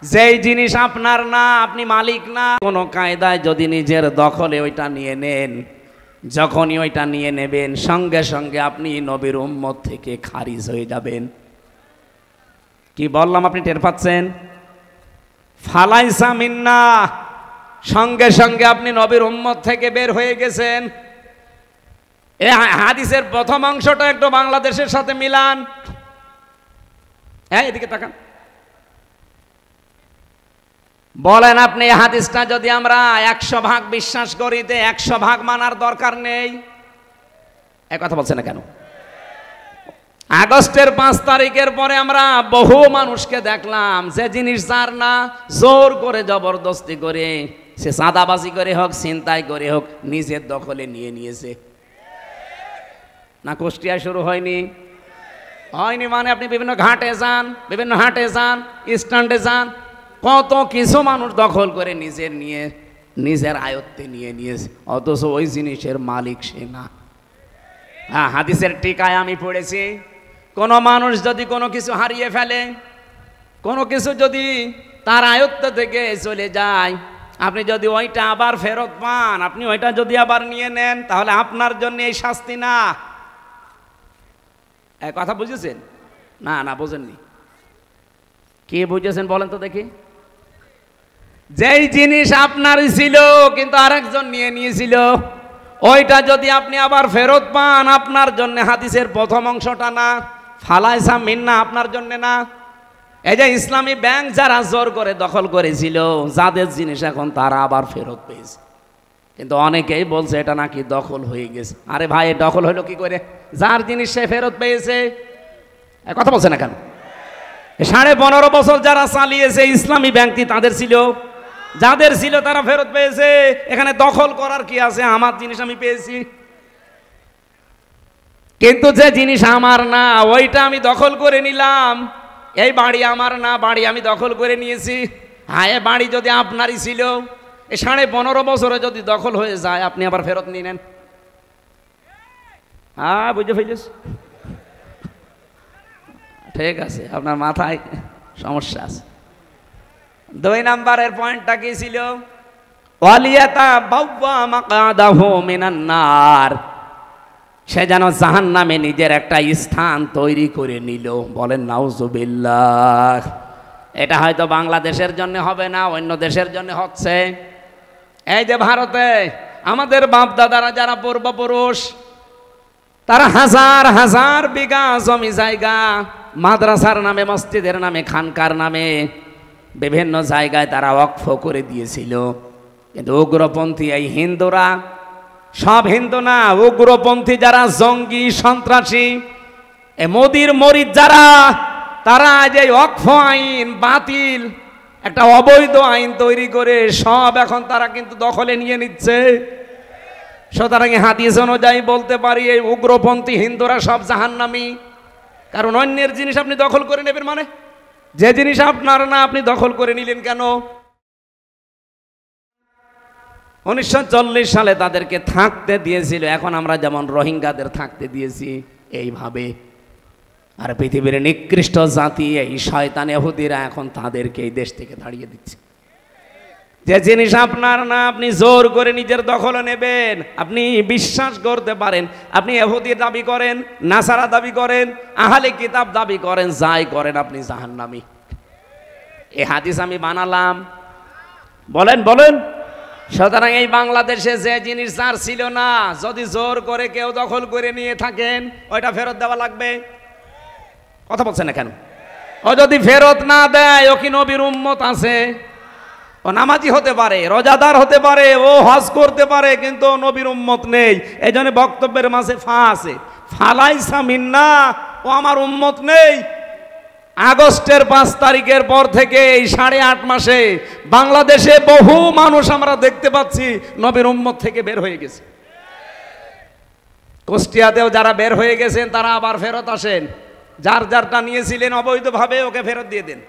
Speaker 1: যেই জিনিস আপনার না, আপনি মালিক না, কোনো কায়দায় যদি নিজের দখলে ওইটা নিয়ে নেন, যখনই ওইটা নিয়ে নেবেন সঙ্গে সঙ্গে আপনি নবীর উম্মত থেকে খারিজ হয়ে যাবেন। কি বললাম আপনি টের পাচ্ছেন? ফালাইসা মিন্না, সঙ্গে সঙ্গে আপনি নবীর উম্মত থেকে বের হয়ে গেছেন। এই হাদিসের প্রথম অংশটা একটু বাংলাদেশের সাথে মিলান। হ্যাঁ, এদিকে তাকান, বলেন আপনি এই হাদিসটা যদি আমরা 100% বিশ্বাস করি, 100% মানার দরকার নেই? এক কথা বলছে না কেন? আগস্টের 5 তারিখের পরে আমরা বহু মানুষকে দেখলাম, যে জিনিস যার না, জোর করে জবরদস্তি করে, সে চাঁদাবাজি করে হোক, ছিনতাই করে হোক, নিজের দখলে নিয়ে নিয়েছে। না কুষ্টিয়া শুরু হয়নি? হয়নি মানে আপনি বিভিন্ন ঘাটে যান, বিভিন্ন হাটে যান, স্ট্যান্ডে যান, কত কিছু মানুষ দখল করে নিজের আয়ত্তে নিয়ে নিয়েছে, অথচ ওই জিনিসের মালিক সে না। হ্যাঁ, হাদিসের টিকায় আমি পড়েছি, কোনো মানুষ যদি কোনো কিছু হারিয়ে ফেলে, কোনো কিছু যদি তার আয়ত্ত থেকে চলে যায়, আপনি যদি ওইটা আবার ফেরত পান, আপনি ওইটা যদি আবার নিয়ে নেন, তাহলে আপনার জন্য এই শাস্তি না। এক কথা বুঝেছেন? না না, বোঝেননি। কি বুঝেছেন বলেন তো দেখি? যেই জিনিস আপনারই ছিল কিন্তু আরেকজন নিয়ে নিয়েছিল, ওইটা যদি আপনি আবার ফেরত পান, আপনার জন্য হাদিসের প্রথম অংশটা না, ফালাইসা মিন্না, আপনার জন্য না। এই যে ইসলামী ব্যাংক যারা জোর করে দখল করেছিল, যাদের জিনিস এখন তারা আবার ফেরত পেয়েছে, কিন্তু অনেকেই বলছে এটা নাকি দখল হয়ে গেছে। আরে ভাই, দখল হলো কি করে? যার জিনিস সে ফেরত পেয়েছে। কথা বলছে না কেন? 15.5 বছর যারা চালিয়েছে ইসলামী ব্যাংকটি, তাদের ছিল, যাদের ছিল তারা ফেরত পেয়েছে। এখানে দখল করার কি আছে? আমার জিনিস আমি পেয়েছি, কিন্তু যে জিনিস আমার না, ওইটা আমি দখল করে নিলাম। এই বাড়ি আমার না, বাড়ি আমি দখল করে নিয়েছি। হ্যাঁ, এ বাড়ি যদি আপনারই ছিল, এই 15.5 বছরে যদি দখল হয়ে যায়, আপনি আবার ফেরত নিয়ে নেন। হ্যাঁ, বুঝে ফেলিস? ঠিক আছে, আপনার মাথায় সমস্যা আছে। 2 নম্বরের পয়েন্টটা কি ছিল? ওয়ালিয়াতাবাওয়া মাকআদাহু মিনান নার, সে যেন জাহান্নামে নিজের একটা স্থান তৈরি করে নিল। বলেন নাউজুবিল্লাহ। এটা হয়তো বাংলাদেশের জন্য হবে না, অন্য দেশের জন্য হচ্ছে। এই যে ভারতে আমাদের বাপ দাদারা যারা পূর্বপুরুষ, তারা হাজার হাজার বিঘা জমি জায়গা মাদ্রাসার নামে, মসজিদের নামে, খানকার নামে বিভিন্ন জায়গায় তারা ওয়াকফ করে দিয়েছিল। কিন্তু উগ্রপন্থী এই হিন্দুরা, সব হিন্দু না, উগ্রপন্থী যারা জঙ্গি সন্ত্রাসী, এ মোদির মরিদ যারা, তারা যে ওয়াকফ আইন বাতিল, একটা অবৈধ আইন তৈরি করে সব এখন তারা কিন্তু দখলে নিয়ে নিচ্ছে। সুতরাং হাদিস অনুযায়ী বলতে পারি, এই উগ্রপন্থী হিন্দুরা সব জাহান্নামী। কারণ অন্যের জিনিস আপনি দখল করে নেবেন মানে, যে জিনিস আপনার না আপনি দখল করে নিলেন কেন? 1940 সালে তাদেরকে থাকতে দিয়েছিল, এখন আমরা যেমন রোহিঙ্গাদের থাকতে দিয়েছি এইভাবে। আর পৃথিবীর নিকৃষ্ট জাতি এই শয়তান ইহুদিরা এখন তাদেরকে এই দেশ থেকে তাড়িয়ে দিচ্ছে। যে জিনিস আপনার না, আপনি জোর করে নিজের দখলে নেবেন। আপনি বিশ্বাস করতে পারেন, আপনি ইহুদি দাবি করেন, নাসারা দাবি করেন, আহলে কিতাব দাবি করেন, যাই করেন, আপনি জাহান্নামী। এই হাদিস আমি বানালাম, বলেন বলেন। সুতরাং এই বাংলাদেশে যে জিনিস যার ছিল না, যদি জোর করে কেউ দখল করে নিয়ে থাকেন, ওইটা ফেরত দেওয়া লাগবে। কথা বলছে না কেন? ও যদি ফেরত না দেয়, ও কি নবীর উম্মত আছে? ও নামাজি হতে পারে, রোজাদার হতে পারে, ও হজ করতে পারে, কিন্তু ও নবীর উম্মত নেই। এই জন্য বক্তব্যের মাঝে ফা আছে, ফালাইসা মিন্না, ও আমার উম্মত নেই। আগস্টের 5 তারিখের পর থেকে এই 8.5 মাসে বাংলাদেশে বহু মানুষ আমরা দেখতে পাচ্ছি নবীর উম্মত থেকে বের হয়ে গেছে। কুষ্টিয়াতেও যারা বের হয়ে গেছেন তারা আবার ফেরত আসেন, যার যারটা নিয়েছিলেন অবৈধভাবে ওকে ফেরত দিয়ে দেন।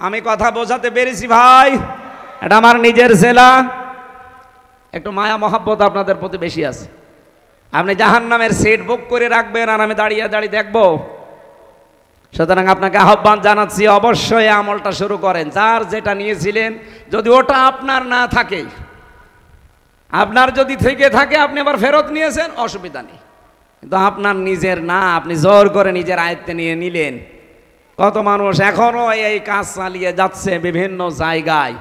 Speaker 1: আমি কথা বোঝাতে পেরেছি ভাই? এটা আমার নিজের জেলা, একটু মায়া মহাব্বত আপনাদের প্রতি বেশি আছে। আপনি জাহান্নামের সিট বুক করে রাখবেন আর আমি দাঁড়িয়ে দাঁড়িয়ে দেখবো? সুতরাং আপনাকে আহ্বান জানাচ্ছি, অবশ্যই আমলটা শুরু করেন। যার যেটা নিয়েছিলেন যদি ওটা আপনার না থাকে, আপনার যদি থেকে থাকে আপনি আবার ফেরত নিয়েছেন, অসুবিধা নেই, কিন্তু আপনার নিজের না, আপনি জোর করে নিজের আয়ত্তে নিয়ে নিলেন। কত মানুষ এখনো এই কাজ চালিয়ে যাচ্ছে বিভিন্ন জায়গায়।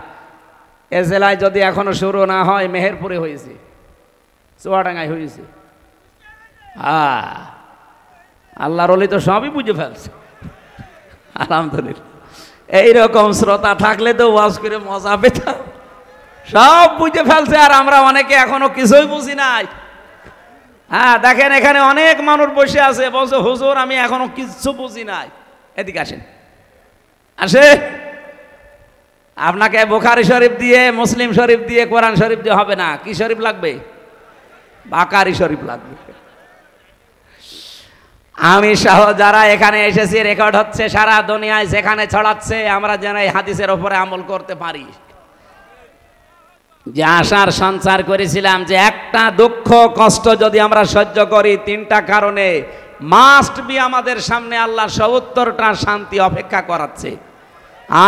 Speaker 1: এ জেলায় যদি এখনো শুরু না হয়, মেহেরপুরে হয়েছে, চুয়াডাঙ্গায় হয়েছে। আল্লাহর ওলি তো সবই বুঝে ফেলছে, আলহামদুলিল্লাহ। এইরকম শ্রোতা থাকলে তো ওয়াজ করে মজা পেতাম। সব বুঝে ফেলছে, আর আমরা অনেকে এখনো কিছুই বুঝি নাই। দেখেন এখানে অনেক মানুষ বসে আছে, বলছে হুজুর আমি এখনো কিছু বুঝি নাই। এদিকে আসেন, আসে। আপনাকে বুখারী শরীফ দিয়ে, মুসলিম শরীফ দিয়ে, কোরআন শরীফ দিয়ে হবে না। কি শরীফ লাগবে? বুখারী শরীফ লাগবে। আমি সহ যারা এখানে এসেছি, রেকর্ড হচ্ছে সারা দুনিয়ায়, যেখানে ছড়াচ্ছে, আমরা যেন এই হাদিসের উপরে আমল করতে পারি। যে আশার সঞ্চার করেছিলাম যে একটা দুঃখ কষ্ট যদি আমরা সহ্য করি 3টা কারণে মাস্ট বি আমাদের সামনে আল্লাহ 70টা শান্তি অপেক্ষা করাচ্ছে।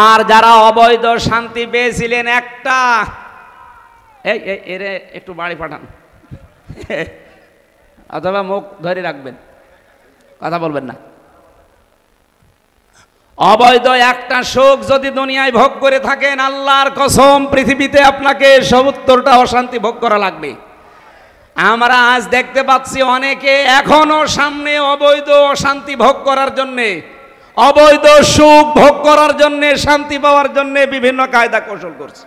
Speaker 1: আর যারা অবৈধ শান্তি পেয়েছিলেন একটা, এরে একটু বাড়ি পাঠান অথবা মুখ ধরে রাখবেন, কথা বলবেন না। অবৈধ একটা সুখ যদি দুনিয়ায় ভোগ করে থাকেন, আল্লাহর কসম পৃথিবীতে আপনাকে 70টা অশান্তি ভোগ করা লাগবে। আমরা আজ দেখতে পাচ্ছি অনেকে এখনো সামনে অবৈধ অশান্তি ভোগ করার জন্যে, অবৈধ সুখ ভোগ করার জন্যে, শান্তি পাওয়ার জন্যে বিভিন্ন কায়দা কৌশল করছে।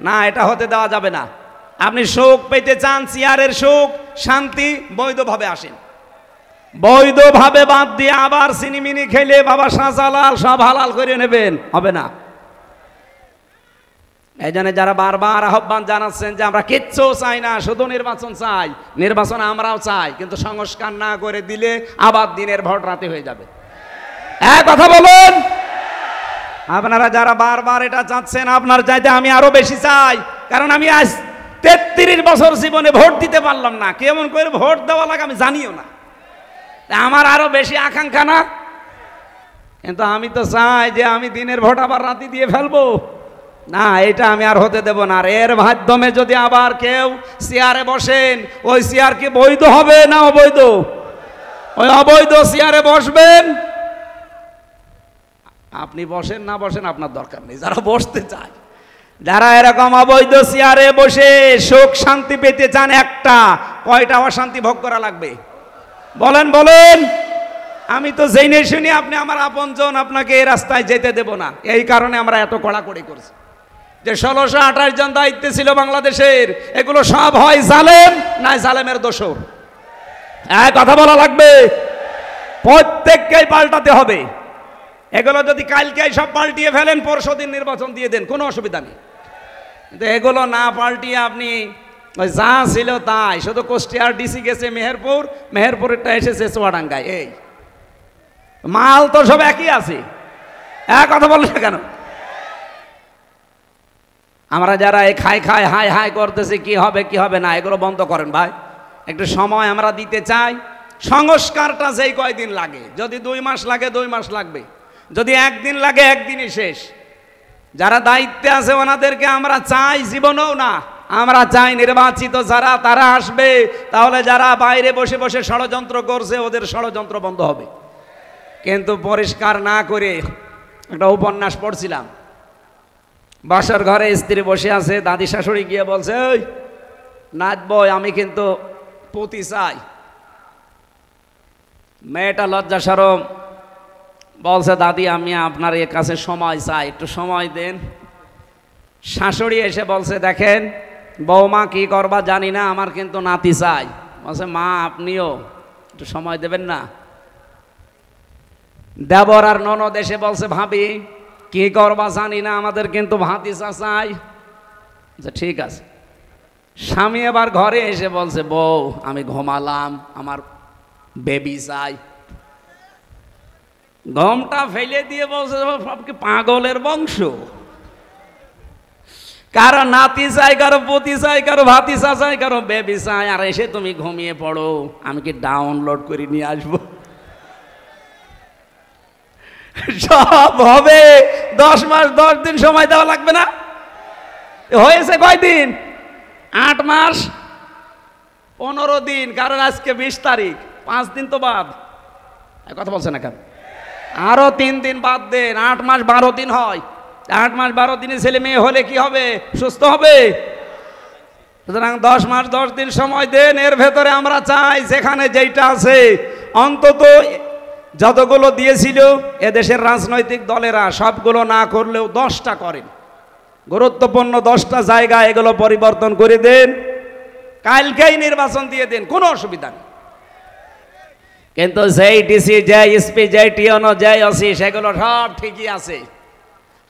Speaker 1: না, এটা হতে দেওয়া যাবে না। আপনি সুখ পেতে চান, চেয়ারের সুখ, শান্তি, বৈধভাবে আসেন। বৈধভাবে বাদ দিয়ে আবার সিনিমিনি খেলে বাবা শাহজালাল সব হালাল করে নেবেন, হবে না। এই জন্য যারা বারবার আহ্বান জানাচ্ছেন যে আমরা কিচ্ছু চাই না, শুধু নির্বাচন চাই, নির্বাচন আমরাও চাই, কিন্তু সংস্কার না করে দিলে আবার দিনের ভোট রাতে হয়ে যাবে। কথা বলুন। আপনারা যারা বারবার এটা চাচ্ছেন, আপনার চাইতে আমি আরো বেশি চাই, কারণ আমি আজ 33 বছর জীবনে ভোট দিতে পারলাম না। কেমন করে ভোট দেওয়া লাগে আমি জানিও না, আমার আরো বেশি আকাঙ্ক্ষা না? কিন্তু আমি তো চাই যে আমি দিনের ভোট আবার রাতে দিয়ে ফেলবো না, এটা আমি আর হতে দেব না। আর এর মাধ্যমে যদি আবার কেউ চেয়ারে বসেন, ওই চেয়ার কি বৈধ হবে না অবৈধ? ওই অবৈধ চেয়ারে বসবেন। আপনি বসেন না বসেন আপনার দরকার নেই, যারা বসতে চায়, যারা এরকম অবৈধ চেয়ারে বসে সুখ শান্তি পেতে চান, একটা কয়টা অশান্তি ভোগ করা লাগবে বলেন বলেন। আমি তো জেনে শুনি আপনি আমার আপনজন, আপনাকে এই রাস্তায় যেতে দেব না। এই কারণে আমরা এত কড়াকড়ি করছি যে 1628 জন দায়িত্বে ছিল বাংলাদেশের, এগুলো সব হয় জালেম, না জালেমের দোষর। কথা বলা লাগবে, প্রত্যেককেই পাল্টাতে হবে। এগুলো যদি কালকে সব পাল্টিয়ে ফেলেন, পরশুদিন নির্বাচন দিয়ে দেন, কোনো অসুবিধা নেই। কিন্তু এগুলো না পাল্টিয়ে আপনি ওই যা ছিল তাই, শুধু কুষ্টিয়ার ডিসি গেছে মেহেরপুর, মেহেরপুরেরটা এসেছে চুয়াডাঙ্গায়, এই মাল তো সব একই আছে। কথা বললে না কেন? আমরা যারা এই খাই খাই হাই হাই করতেছি কি হবে কি হবে না, এগুলো বন্ধ করেন ভাই। একটু সময় আমরা দিতে চাই। সংস্কারটা যেই কয়দিন লাগে, যদি 2 মাস লাগে 2 মাস লাগবে, যদি 1 দিন লাগে 1 দিনই শেষ। যারা দায়িত্বে আছে ওনাদেরকে আমরা চাই জীবনেও না, আমরা চাই নির্বাচিত যারা তারা আসবে, তাহলে যারা বাইরে বসে বসে ষড়যন্ত্র করছে ওদের ষড়যন্ত্র বন্ধ হবে। কিন্তু পরিষ্কার না করে একটা উপন্যাস পড়ছিলাম, বাসার ঘরে স্ত্রী বসে আছে, দাদি শাশুড়ি গিয়ে বলছে ওই নাচবো, আমি কিন্তু পতি চাই। মেয়েটা লজ্জা শরম বলছে দাদি আমি আপনার এর কাছে সময় চাই, একটু সময় দেন। শাশুড়ি এসে বলছে, দেখেন বৌমা কি করবা জানি না, আমার কিন্তু নাতি চাই। বলছে, মা আপনিও একটু সময় দেবেন না? দেবর আর ননদ এসে বলছে, ভাবি কি করবা জানি না, আমাদের কিন্তু ভাতিজা চাই। ঠিক আছে। স্বামী এবার ঘরে এসে বলছে, বউ আমি ঘুমালাম, আমার বেবি চাই। ঘুমটা ফেলে দিয়ে বলছে, সব কি পাগলের বংশ? কারো নাতি চাই, কারো পতি চাই, কারো ভাতিজা চাই, কারো বেবি চাই, আর এসে তুমি ঘুমিয়ে পড়ো, আমি কি ডাউনলোড করে নিয়ে আসবো? সব হবে। 10 মাস 10 দিন সময় দেওয়া লাগবে না? হয়েছে কয়দিন? 8 মাস 15 দিন। কারণ আজকে 20 তারিখ, 5 দিন তো বাদ। কথা বলছে না কেন? আরো 3 দিন বাদ দেন, 8 মাস 12 দিন হয়। 8 মাস 12 দিনে ছেলে মেয়ে হলে কি হবে? সুস্থ হবে। সুতরাং 10 মাস 10 দিন সময় দেন। এর ভেতরে আমরা চাই যেখানে যেইটা আছে, অন্তত যতগুলো দিয়েছিল এদেশের রাজনৈতিক দলেরা সবগুলো না করলেও 10টা করেন। গুরুত্বপূর্ণ 10টা জায়গা এগুলো পরিবর্তন করে দেন, কালকেই নির্বাচন দিয়ে দেন, কোনো অসুবিধা নেই। কিন্তু যেই ডিসি, যেই এসপি, যেই টিওনো, যেই ওসি, সেগুলো সব ঠিকই আছে।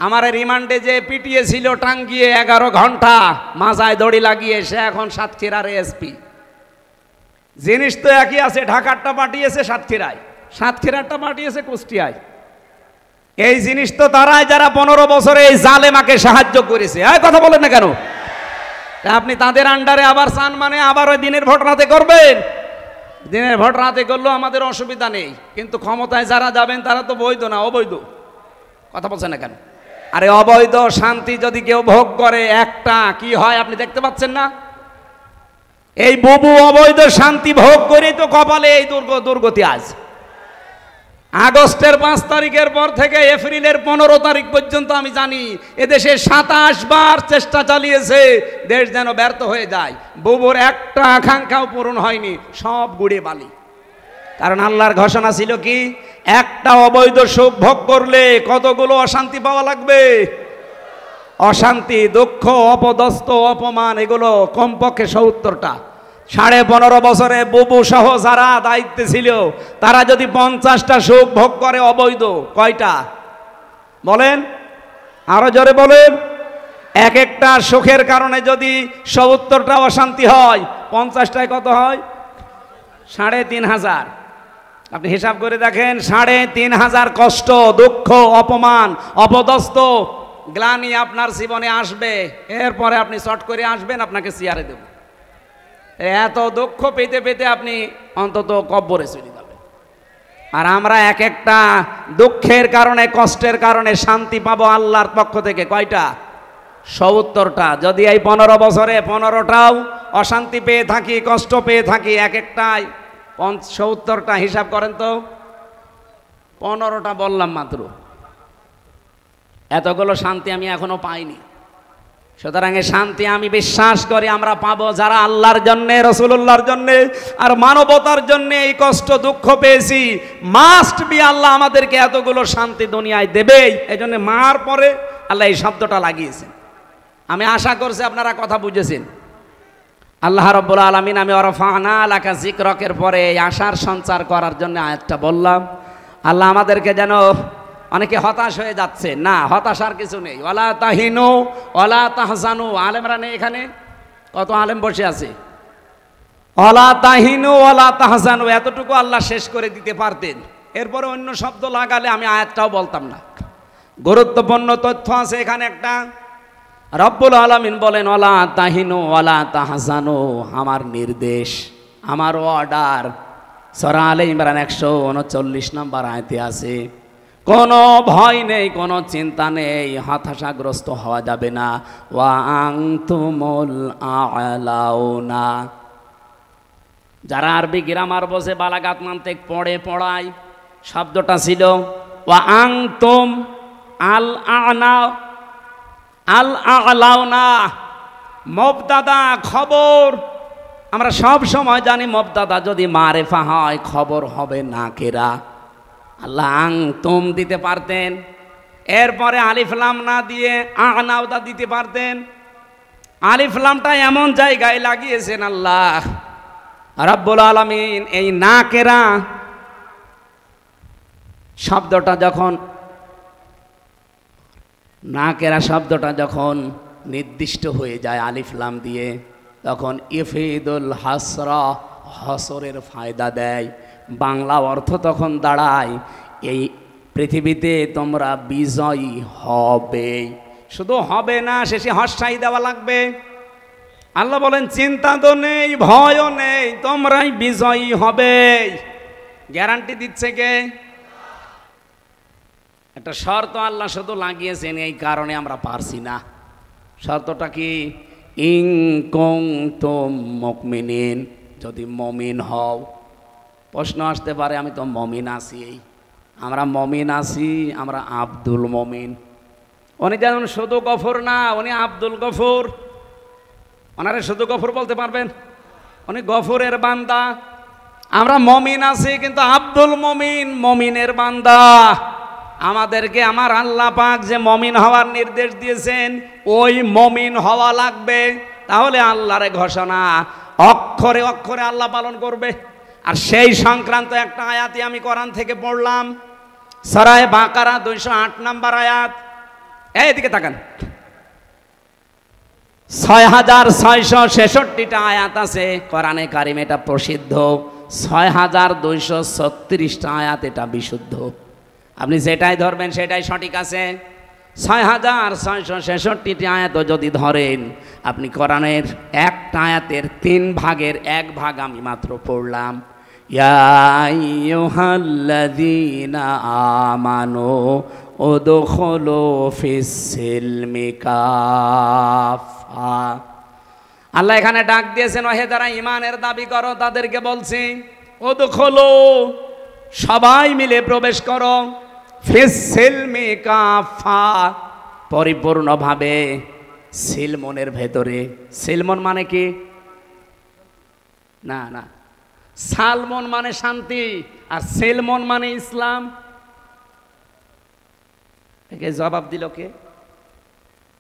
Speaker 1: আমার রিমান্ডে যে পিটিয়ে ছিল টাঙ্গিয়ে 11 ঘন্টা মাথায় দড়ি লাগিয়ে, সে এখন সাতক্ষীরার এসপি। জিনিস তো একই আছে, ঢাকারটা পাঠিয়েছে সাতক্ষীরায়, সাতক্ষীরারটা পাঠিয়েছে কুষ্টিয়ায়। এই জিনিস তো তারাই যারা 15 বছরে এই জালেমাকে সাহায্য করেছে। কথা বলেন না কেন? আপনি তাদের আন্ডারে আবার চান মানে আবার ওই দিনের ভোট রাতে করবেন? দিনের ভোট রাতে করলেও আমাদের অসুবিধা নেই, কিন্তু ক্ষমতায় যারা যাবেন তারা তো বৈধ না, অবৈধ। কথা বলছেন না কেন? আরে অবৈধ শান্তি যদি কেউ ভোগ করে একটা কি হয় আপনি দেখতে পাচ্ছেন না? এই বুবু অবৈধ শান্তি ভোগ করে তো কপালে এই দুর্গতি। আজ আগস্টের 5 তারিখের পর থেকে এপ্রিলের 15 তারিখ পর্যন্ত আমি জানি এদেশে 27 বার চেষ্টা চালিয়েছে দেশ যেন ব্যর্থ হয়ে যায়। বুবুর একটা আকাঙ্ক্ষাও পূরণ হয়নি, সব গুড়ে বালি। কারণ আল্লাহর ঘোষণা ছিল কি, একটা অবৈধ সুখ ভোগ করলে কতগুলো অশান্তি পাওয়া লাগবে। অশান্তি, দুঃখ, অপদস্থ, অপমান, এগুলো কমপক্ষে 70টা। 15.5 বছরে বুবু সহ যারা দায়িত্বে ছিল তারা যদি 50টা সুখ ভোগ করে অবৈধ, কয়টা বলেন? আরো জোরে বলেন। এক একটা সুখের কারণে যদি 70টা অশান্তি হয়, 50টায় কত হয়? 3500। আপনি হিসাব করে দেখেন, 3500 কষ্ট, দুঃখ, অপমান, অপদস্থ, গ্লানি আপনার জীবনে আসবে। এরপরে আপনি চট করে আসবেন, আপনাকে চেয়ারে দেব। এত দুঃখ পেতে পেতে আপনি অন্তত কব্বরে চলে যাবেন। আর আমরা এক একটা দুঃখের কারণে, কষ্টের কারণে শান্তি পাবো আল্লাহর পক্ষ থেকে কয়টা? 70টা। যদি এই 15 বছরে 15টাও অশান্তি পেয়ে থাকি, কষ্ট পেয়ে থাকি, এক একটাই 70টা, হিসাব করেন তো। 15টা বললাম মাত্র। এতগুলো শান্তি আমি এখনো পাইনি। সুতরাং এই শান্তি আমি বিশ্বাস করি আমরা পাবো যারা আল্লাহর জন্যে, রসুল্লাহর জন্যে আর মানবতার জন্যে এই কষ্ট দুঃখ পেয়েছি। মাস্ট বি আল্লাহ আমাদেরকে এতগুলো শান্তি দুনিয়ায় দেবেই। এই জন্য মার পরে আল্লাহ এই শব্দটা লাগিয়েছেন। আমি আশা করছি আপনারা কথা বুঝেছেন। আল্লাহ রাব্বুল আলামিন, আমি ওয়ারফা'না লাকা যিকরাকের পরে এই আশার সঞ্চার করার জন্য আয়াতটা বললাম। আল্লাহ আমাদেরকে যেন, অনেকে হতাশ হয়ে যাচ্ছে, না হতাশার কিছু নেই। ওয়ালা তাহিনু ওয়ালা তাহজানু। আলেমরা নেই এখানে? কত আলেম বসে আছে? ওয়ালা তাহিনু ওয়ালা তাহজানু, এতটুকু আল্লাহ শেষ করে দিতে পারতেন। এরপরে অন্য শব্দ লাগালে আমি আয়াতটাও বলতাম না। গুরুত্বপূর্ণ তথ্য আছে এখানে একটা। রব্বুল আলামিন বলেন, ওয়ালা তাহিনু ওয়ালা তাহজানু, আমার নির্দেশ, আমার অর্ডার। সূরা আলে ইমরান 139 নম্বর আয়াতে আছে, কোনো ভয় নেই, কোনো চিন্তা নেই, হতাশাগ্রস্ত হওয়া যাবে না। ওয়া আনতুমুল আ'লাউনা। যারা আরবি গ্রামার বসে বালাগাত মান্তিক পড়ায়, শব্দটা ছিল ওয়া আনতুম আল আ'না, আল আ'লাউনা। মুবতাদা, খবর। আমরা সব সময় জানি মুবতাদা যদি মারেফা হয় খবর হবে নাকেরা। আল্লাহ আনতুম দিতে পারতেন, এরপরে আলিফ লাম না দিয়ে আনাওদা দিতে পারতেন। আলিফ লামটা এমন জায়গায় লাগিয়েছেন আল্লাহ রাব্বুল আলামিন। এই নাকেরা শব্দটা যখন নির্দিষ্ট হয়ে যায় আলিফ লাম দিয়ে, তখন ইফিদুল হাসরা, হসরের ফায়দা দেয়। বাংলা অর্থ তখন দাঁড়ায় এই পৃথিবীতে তোমরা বিজয়ী হবে। শুধু হবে না, শেষে হস্যাই দেওয়া লাগবে। আল্লাহ বলেন চিন্তা তো নেই, ভয়ও নেই, তোমরাই বিজয়ী হবে। গ্যারান্টি দিচ্ছে কে? একটা শর্ত আল্লাহ শুধু লাগিয়েছেন, এই কারণে আমরা পারছি না। শর্তটা কি? ইন কুনতুম মুমিনিন, যদি মমিন হও। প্রশ্ন আসতে পারে, আমি তো মমিন আছি। আমরা মমিন আছি, আমরা আব্দুল মমিন। উনি যেমন শুধু গফুর না, উনি আব্দুল গফুর। ওনারে শুধু গফুর বলতে পারবেন? উনি গফুরের বান্দা। আমরা মমিন আছি কিন্তু আব্দুল মমিন, মমিনের বান্দা। আমাদেরকে আমার আল্লাহ পাক যে মমিন হওয়ার নির্দেশ দিয়েছেন, ওই মমিন হওয়া লাগবে। তাহলে আল্লাহর ঘোষণা অক্ষরে অক্ষরে আল্লাহ পালন করবে। আর সেই সংক্রান্ত একটা আয়াতই আমি কোরআন থেকে পড়লাম, সূরা বাকারা 208 নম্বর আয়াত। এইদিকে তাকান, 6666টা আয়াত আছে কোরআনে কারিম, এটা প্রসিদ্ধ। 6236টা আয়াত, এটা বিশুদ্ধ। আপনি যেটাই ধরবেন সেটাই সঠিক আছে। 6666টি আয়াত যদি ধরেন, আপনি কোরআনের একটা আয়াতের 3 ভাগের 1 ভাগ আমি মাত্র পড়লাম। ইয়া আইয়ুহাল্লাযীনা আমানু উদখুলু ফিস-সিলমি কাফা। আল্লাহ এখানে ডাক দিয়েছেন, ওহে যারা ঈমানের দাবি করো তাদেরকে বলছি, উদখুলু, সবাই মিলে প্রবেশ করো, ফিস-সিলমি কাফা, পরিপূর্ণভাবে সিলমনের ভেতরে। সিলমন মানে কি? না না, সালমন মানে শান্তি, আর সিলমন মানে ইসলাম। একে জবাব দিল কে?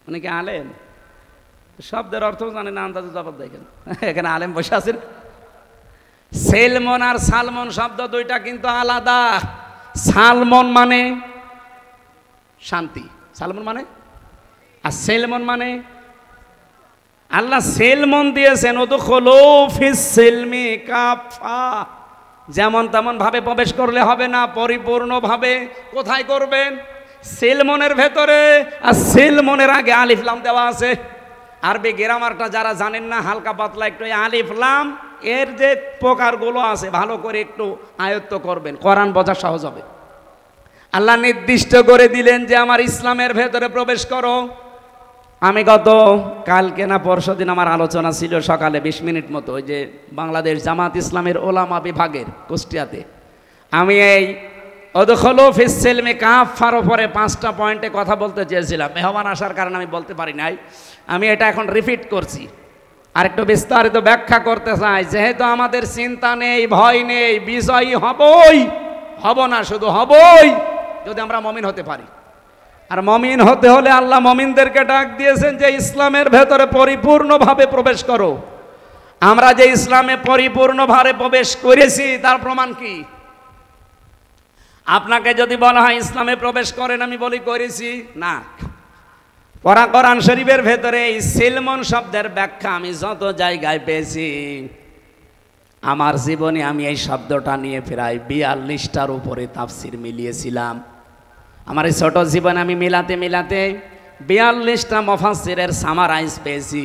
Speaker 1: উনি কি আলেম? শব্দের অর্থ জানে না, আন্দাজে জবাব দেয় কেন? এখানে আলেম বসে আছেন। সেলমন আর সালমন শব্দ দুইটা কিন্তু আলাদা। সালমন মানে শান্তি, সালমন মানে, আর সেলমন মানে, আল্লাহ সেলমন দিয়েছেন উদখুলু ফিস-সিলমি কাফা। যেমন তেমন ভাবে প্রবেশ করলে হবে না, পরিপূর্ণভাবে। কোথায় করবেন? সেলমনের ভেতরে। আর সেলমনের আগে আলিফ লাম দেওয়া আছে। আরবি গ্রামারটা যারা জানেন না, হালকা পাতলা একটু আলিফ লাম এর যে প্রকারগুলো আছে ভালো করে একটু আয়ত্ত করবেন, কোরআন বোঝা সহজ হবে। আল্লাহ নির্দিষ্ট করে দিলেন যে আমার ইসলামের ভেতরে প্রবেশ করো। আমি গত কালকে না পরশুদিন আমার আলোচনা ছিল সকালে 20 মিনিট মতো, ওই যে বাংলাদেশ জামাত ইসলামের ওলামা বিভাগের কুষ্টিয়াতে। আমি এই উদখুলু ফিস-সিলমি কাফার উপরে 5টা পয়েন্টে কথা বলতে চেয়েছিলাম। মেহমান আসার কারণে আমি বলতে পারি নাই। আমি এটা এখন রিপিট করছি, আর একটু বিস্তারিত ব্যাখ্যা করতে চাই। যেহেতু আমাদের চিন্তা নেই, ভয় নেই, বিজয়ী হবই, হব না শুধু হবই যদি আমরা মমিন হতে পারি। আর মমিন হতে হলে আল্লাহ মমিনদেরকে ডাক দিয়েছেন যে ইসলামের ভেতরে পরিপূর্ণভাবে প্রবেশ করো। আমরা যে ইসলামে পরিপূর্ণভাবে প্রবেশ করেছি তার প্রমাণ কি? আপনাকে যদি বলা হয় ইসলামে প্রবেশ করেন, আমি বলি করেছি না। কোরআন শরীফের ভেতরে এই সিলমন শব্দের ব্যাখ্যা আমি যত জায়গায় পেয়েছি, আমার জীবনে আমি এই শব্দটা নিয়ে প্রায় 42টার উপরে তাফসির মিলিয়েছিলাম। আমার এই ছোট জীবনে আমি মিলাতে 42টা মুফাসসিরের সামারাইজ পেয়েছি।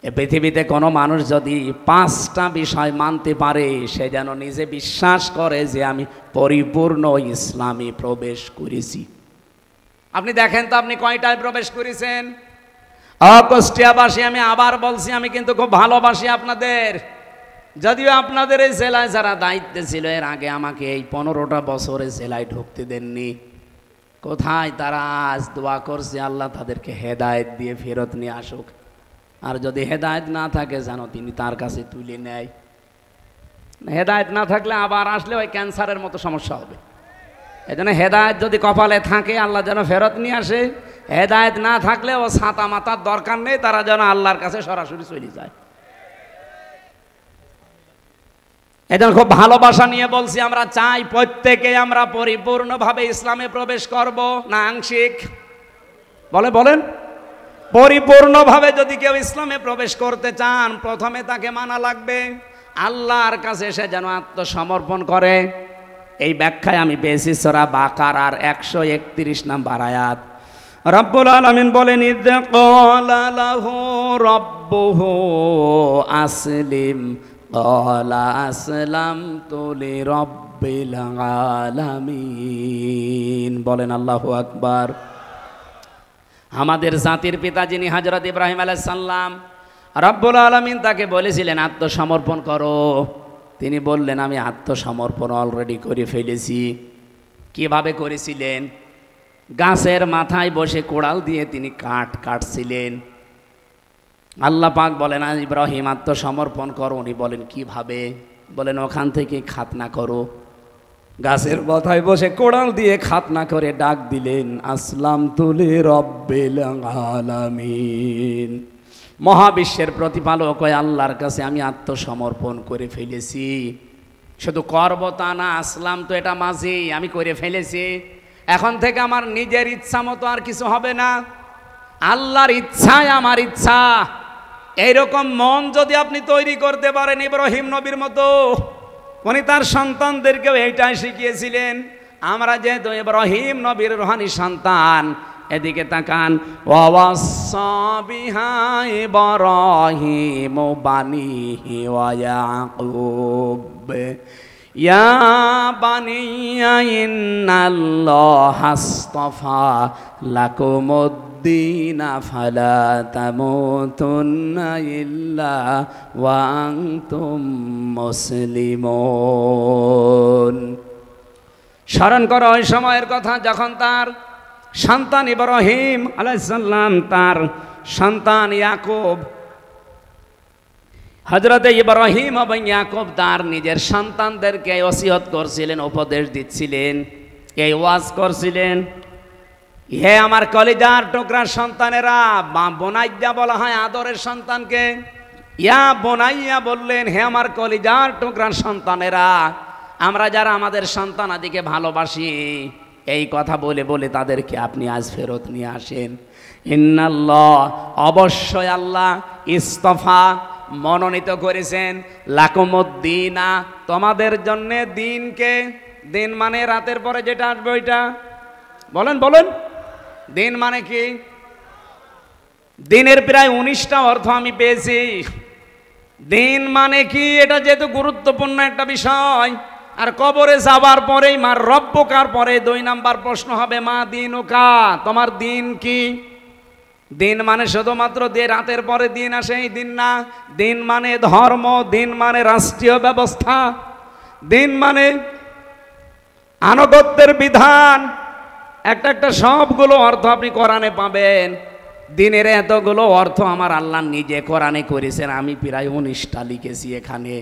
Speaker 1: এ পৃথিবীতে কোনো মানুষ যদি 5টা বিষয় মানতে পারে, সে যেন নিজে বিশ্বাস করে যে আমি পরিপূর্ণ ইসলামে প্রবেশ করেছি। আপনি দেখেন তো আপনি কয়টায় প্রবেশ করেছেন? কুষ্টিয়াবাসী, আমি আবার বলছি, আমি কিন্তু খুব ভালোবাসি আপনাদের। যদিও আপনাদের এই জেলায় যারা দায়িত্বে ছিল এর আগে আমাকে এই 15টা বছরে জেলায় ঢুকতে দেননি। কোথায় তারা? আজ দোয়া করছি আল্লাহ তাদেরকে হেদায়েত দিয়ে ফেরত নিয়ে আসুক। আর যদি হেদায়েত না থাকে জানো তিনি তার কাছে তুলে নেয়। হেদায়েত না থাকলে আবার আসলে ওই ক্যান্সারের মতো সমস্যা হবে। এই জন্য হেদায়েত যদি কপালে থাকে আল্লাহ যেন ফেরত নিয়ে আসে, হেদায়েত না থাকলে ও ছাতা মাতার দরকার নেই, তারা যেন আল্লাহর কাছে সরাসরি চলে যায়। এজন্য খুব ভালোবাসা নিয়ে বলছি, আমরা চাই প্রত্যেকে আমরা পরিপূর্ণভাবে ইসলামে প্রবেশ করব, না আংশিক? বলেন পরিপূর্ণভাবে যদি কেউ ইসলামে প্রবেশ করতে চান, প্রথমে তাকে মানা লাগবে, আল্লাহর কাছে সে যেন আত্মসমর্পণ করে। এই ব্যাখ্যায় আমি পেয়েছি সূরা বাকারার 131 নম্বর আয়াত। রব্বুল আলামিন বলেন, ইয ক্বালা লাহু রাব্বুহু আসলিম ক্বালা আসলামতু লিরাব্বিল আলামিন। বলেন আল্লাহু আকবার। আমাদের জাতির পিতা যিনি হযরত ইব্রাহিম আলাইহিস সালাম, রব্বুল আলামিন তাকে বলেছিলেন আত্মসমর্পণ করো। তিনি বললেন আমি আত্মসমর্পণ অলরেডি করে ফেলেছি। কিভাবে করেছিলেন? গাছের মাথায় বসে কোড়াল দিয়ে তিনি কাঠ কাটছিলেন। আল্লাহ পাক বলেন ইব্রাহিম আত্মসমর্পণ করো। উনি বলেন কিভাবে? বলেন ওখান থেকে খাতনা করো। গাছের মাথায় বসে কোড়াল দিয়ে খাতনা করে ডাক দিলেন আসলামতু লিরাব্বিল আলামিন। মহাবিশ্বের প্রতিপালক ওই আল্লাহর কাছে আমি আত্মসমর্পণ করে ফেলেছি। শুধু করব তা না, আসলাম তো এটা মাঝি, আমি করে ফেলেছি। এখন থেকে আমার নিজের ইচ্ছা মতো আর কিছু হবে না, আল্লাহর ইচ্ছাই আমার ইচ্ছা। এইরকম মন যদি আপনি তৈরি করতে পারেন ইব্রাহিম নবীর মতো, উনি তার সন্তানদেরকেও এইটাই শিখিয়েছিলেন। আমরা যেহেতু ইব্রাহিম নবীর রূহানি সন্তান, এদিকে তাকান, ওয়াসাা বিহা ইব্রাহিমু বানিহি ওয়া ইয়াকুব ইয়া বানিয়া ইন্নাল্লাহা আসতাফা লাকুমুদ্দীনা ফালা তামুতুন্না ইল্লা ওয়া আনতুম মুসলিমুন। স্মরণ করো ওই সময়ের কথা যখন তার সন্তান ইব্রাহিম আলাইহিস সালাম, তার সন্তান ইয়াকুব, হযরত ইব্রাহিম এবং ইয়াকুব তার নিজের সন্তানদেরকে ওসিয়ত করছিলেন, উপদেশ দিচ্ছিলেন, এই ওয়াজ করছিলেন, হে আমার কলিজার টুকরার সন্তানেরা। বোনাইয়া বলা হয় আদরের সন্তানকে, ইয়া বোনাইয়া বললেন হে আমার কলিজার টুকরার সন্তানেরা। আমরা যারা আমাদের সন্তানাদিকে ভালোবাসি, এই কথা বলে বলে তাদেরকে আপনি আজ ফেরত নিয়ে আসেন। ইন্নাল্লাহ, অবশ্যই আল্লাহ, ইস্তফা, মনোনীত করেছেন, লাকুমুদ্দীনা, তোমাদের জন্য দিনকে। দিন মানে রাতের পরে যেটা আসবে ওইটা। বলেন দিন মানে কি? দিনের প্রায় 19টা অর্থ আমি পেয়েছি। দিন মানে কি এটা যেহেতু গুরুত্বপূর্ণ একটা বিষয়, আর কবরে যাবার পরেই মার রব্বকার পরে 2 নাম্বার প্রশ্ন হবে মা দিনুকা, তোমার দিন কি? দিন মানে শুধুমাত্র রাতের পরে দিন আসে এই দিন না। দিন মানে ধর্ম, দিন মানে রাষ্ট্রীয় ব্যবস্থা, দিন মানে আনুগত্যের বিধান। একটা সবগুলো অর্থ আপনি কোরআনে পাবেন। দিনের এতগুলো অর্থ আমার আল্লাহ নিজে কোরআনে করেছেন, আমি প্রায় 19টা লিখেছি এখানে।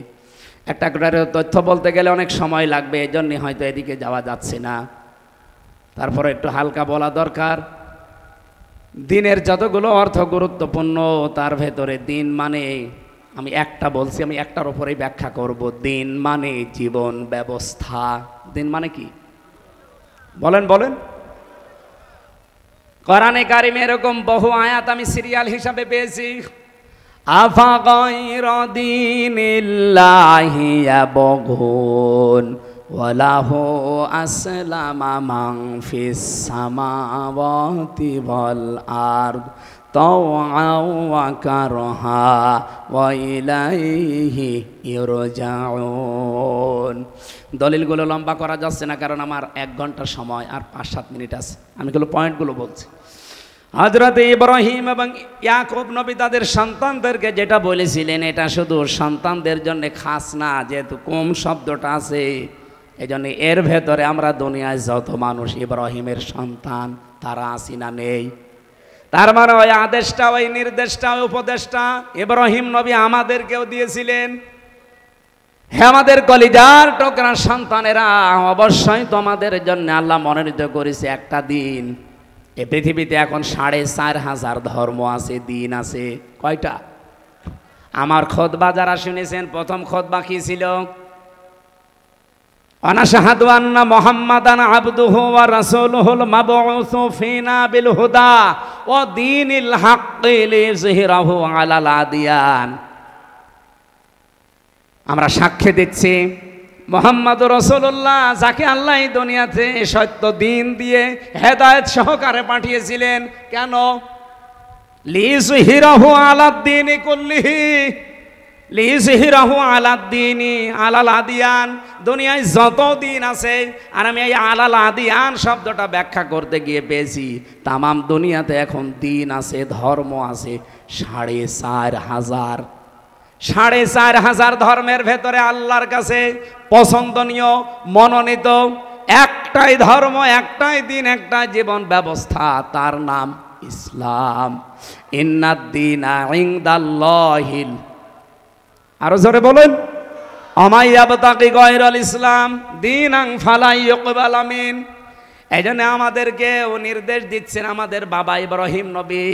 Speaker 1: একটা করে তথ্য বলতে গেলে অনেক সময় লাগবে, এই জন্যে হয়তো এদিকে যাওয়া যাচ্ছে না। তারপরে একটু হালকা বলা দরকার। দিনের যতগুলো অর্থ গুরুত্বপূর্ণ, তার ভেতরে দিন মানে, আমি একটা বলছি, আমি একটার উপরেই ব্যাখ্যা করব। দিন মানে জীবন ব্যবস্থা। দিন মানে কি? বলেন কোরআনে কারিমে এরকম বহু আয়াত আমি সিরিয়াল হিসাবে পেয়েছি। আফা গায়রা দীনিল্লাহি ইয়াবগুন ওয়ালাহু আসলামা মান ফিস সামাওয়াতি ওয়াল আরদ তাওআন ওয়া কারহা ওয়া ইলাইহি ইরজাউন। দলিলগুলো লম্বা করা যাচ্ছে না, কারণ আমার 1 ঘন্টা সময় আর 5-7 মিনিট আছে। আমি এগুলো পয়েন্টগুলো বলছি। হযরত ইব্রাহিম এবং ইয়াকুব নবী তাদের সন্তানদেরকে যেটা বলেছিলেন, এটা শুধু সন্তানদের জন্য খাস না, যেহেতু কুম শব্দটা আছে, এই জন্য এর ভেতরে আমরা দুনিয়ায় যত মানুষ ইব্রাহিমের সন্তান, তারা আছি না নেই? তার মানে ওই আদেশটা, ওই নির্দেশটা, ওই উপদেশটা ইব্রাহিম নবী আমাদেরকেও দিয়েছিলেন। হে আমাদের কলিজার টুকরা সন্তানেরা, অবশ্যই তোমাদের জন্য আল্লাহ মনোনীত করেছে একটা দিন। এই পৃথিবীতে এখন 4,500 ধর্ম আছে, দিন আছে। কয়টা? আমার খুতবা যারা শুনেছেন, প্রথম খুতবা কি ছিল? আনাশহাদু আন্না মুহাম্মাদান আবদুহু ওয়া রাসূলুহুল মাবউসু ফিনা বিল হুদা ওয়া দীনিল হাক্কি লিইযহিরাহু আলাল আদিয়ান। আমরা সাক্ষ্য দিচ্ছি মুহাম্মদুর রাসূলুল্লাহ, যাকে আল্লাহ এই দুনিয়াতে সত্য দিন দিয়ে হেদায়েত সহকারে পাঠিয়েছিলেন। কেন? লিইযহিরাহু আলাদ দীনি কুল্লিহি, লিইযহিরাহু আলাদ দীনি আলাল আদিয়ান। দুনিয়ায় যত দিন আছে, আর আমি এই আলাল আদিয়ান শব্দটা ব্যাখ্যা করতে গিয়ে পেয়েছি তামাম দুনিয়াতে এখন দিন আছে, ধর্ম আছে 4,500। 4,500 ধর্মের ভেতরে আল্লাহর কাছে পছন্দনীয়, মনোনীত একটাই ধর্ম, একটাই দিন, একটাই জীবন ব্যবস্থা, তার নাম ইসলাম। ইন্নাদ দীনা ইনদাল্লাহিল, আরো জোরে বলেন, আমাই ইয়াবতাগি গায়রাল ইসলাম দীনান ফালা ইউকবাল মিন। এইজন্য আমাদেরকে ও নির্দেশ দিচ্ছেন আমাদের বাবা ইব্রাহিম নবী,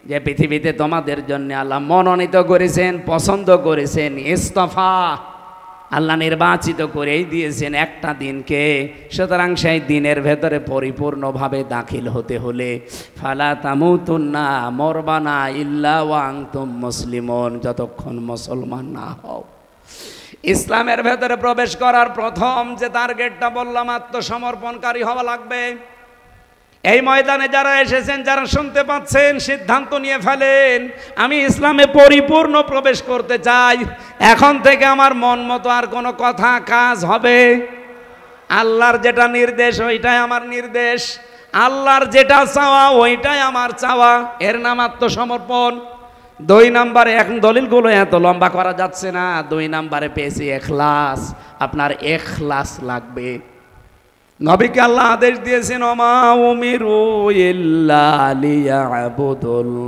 Speaker 1: যে পৃথিবীতে তোমাদের জন্য আল্লাহ মনোনীত করেছেন, পছন্দ করেছেন, ইস্তফা, আল্লাহ নির্বাচিত করেই দিয়েছেন একটা দিনকে। সুতরাং সেই দিনের ভেতরে পরিপূর্ণভাবে দাখিল হতে হলে ফালা তামুতুন্না, মরবানা ইল্লা ওয়া আনতুম মুসলিমুন, যতক্ষণ মুসলমান না হও। ইসলামের ভেতরে প্রবেশ করার প্রথম যে টার্গেটটা বললাম, আত্মসমর্পণকারী হওয়া লাগবে। এই ময়দানে যারা এসেছেন, যারা শুনতে পাচ্ছেন, সিদ্ধান্ত নিয়ে ফেলেন, আমি ইসলামে পরিপূর্ণ প্রবেশ করতে চাই। এখন থেকে আমার মন মতো আর কোনো কথা কাজ হবে। আল্লাহর যেটা নির্দেশ ওইটাই আমার নির্দেশ, আল্লাহর যেটা চাওয়া ওইটাই আমার চাওয়া। এর নাম আত্মসমর্পণ। 2 নম্বরে, এখন দলিলগুলো এত লম্বা করা যাচ্ছে না, 2 নম্বরে পেয়েছি ইখলাস। আপনার ইখলাস লাগবে। নবীকে আল্লাহ আদেশ দিয়েছেন, ওমা উমিরু ইল্লা লিয়াবুদুল্লাহা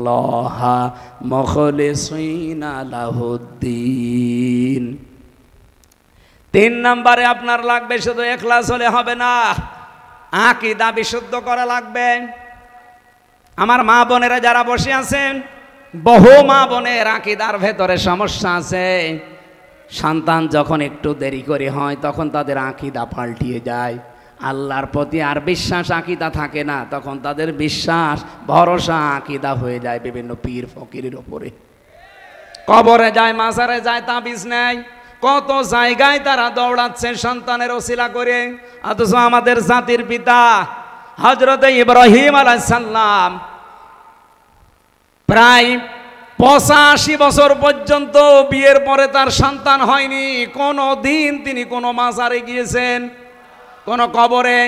Speaker 1: মুখলিসিনা লাহুদ্দিন। 3 নম্বরে আপনার লাগবে শুধু ইখলাস হলে হবে না, আকীদা বিশুদ্ধ করা লাগবে। আমার মা বোনেরা যারা বসে আছেন, বহু মা বোনের আকীদার ভেতরে সমস্যা আছে। সন্তান যখন একটু দেরি করে হয়, তখন তাদের আকীদা পাল্টিয়ে যায়। আল্লাহর প্রতি আর বিশ্বাস, আকীদা থাকে না, তখন তাদের বিশ্বাস, ভরসা, আকীদা হয়ে যায় বিভিন্ন পীর ফকিরের ওপরে। কবরে যায়, মাজারে যায়, তাবিজ নেয়, কত জায়গায় তারা দৌড়াচ্ছে সন্তানের ওসিলা করে। অথচ আমাদের জাতির পিতা হযরত ইব্রাহিম আলাইহিস সালাম প্রায় 85 বছর পর্যন্ত বিয়ের পরে তার সন্তান হয়নি। কোনো দিন তিনি কোনো মাজারে গিয়েছেন, কোন কবরে,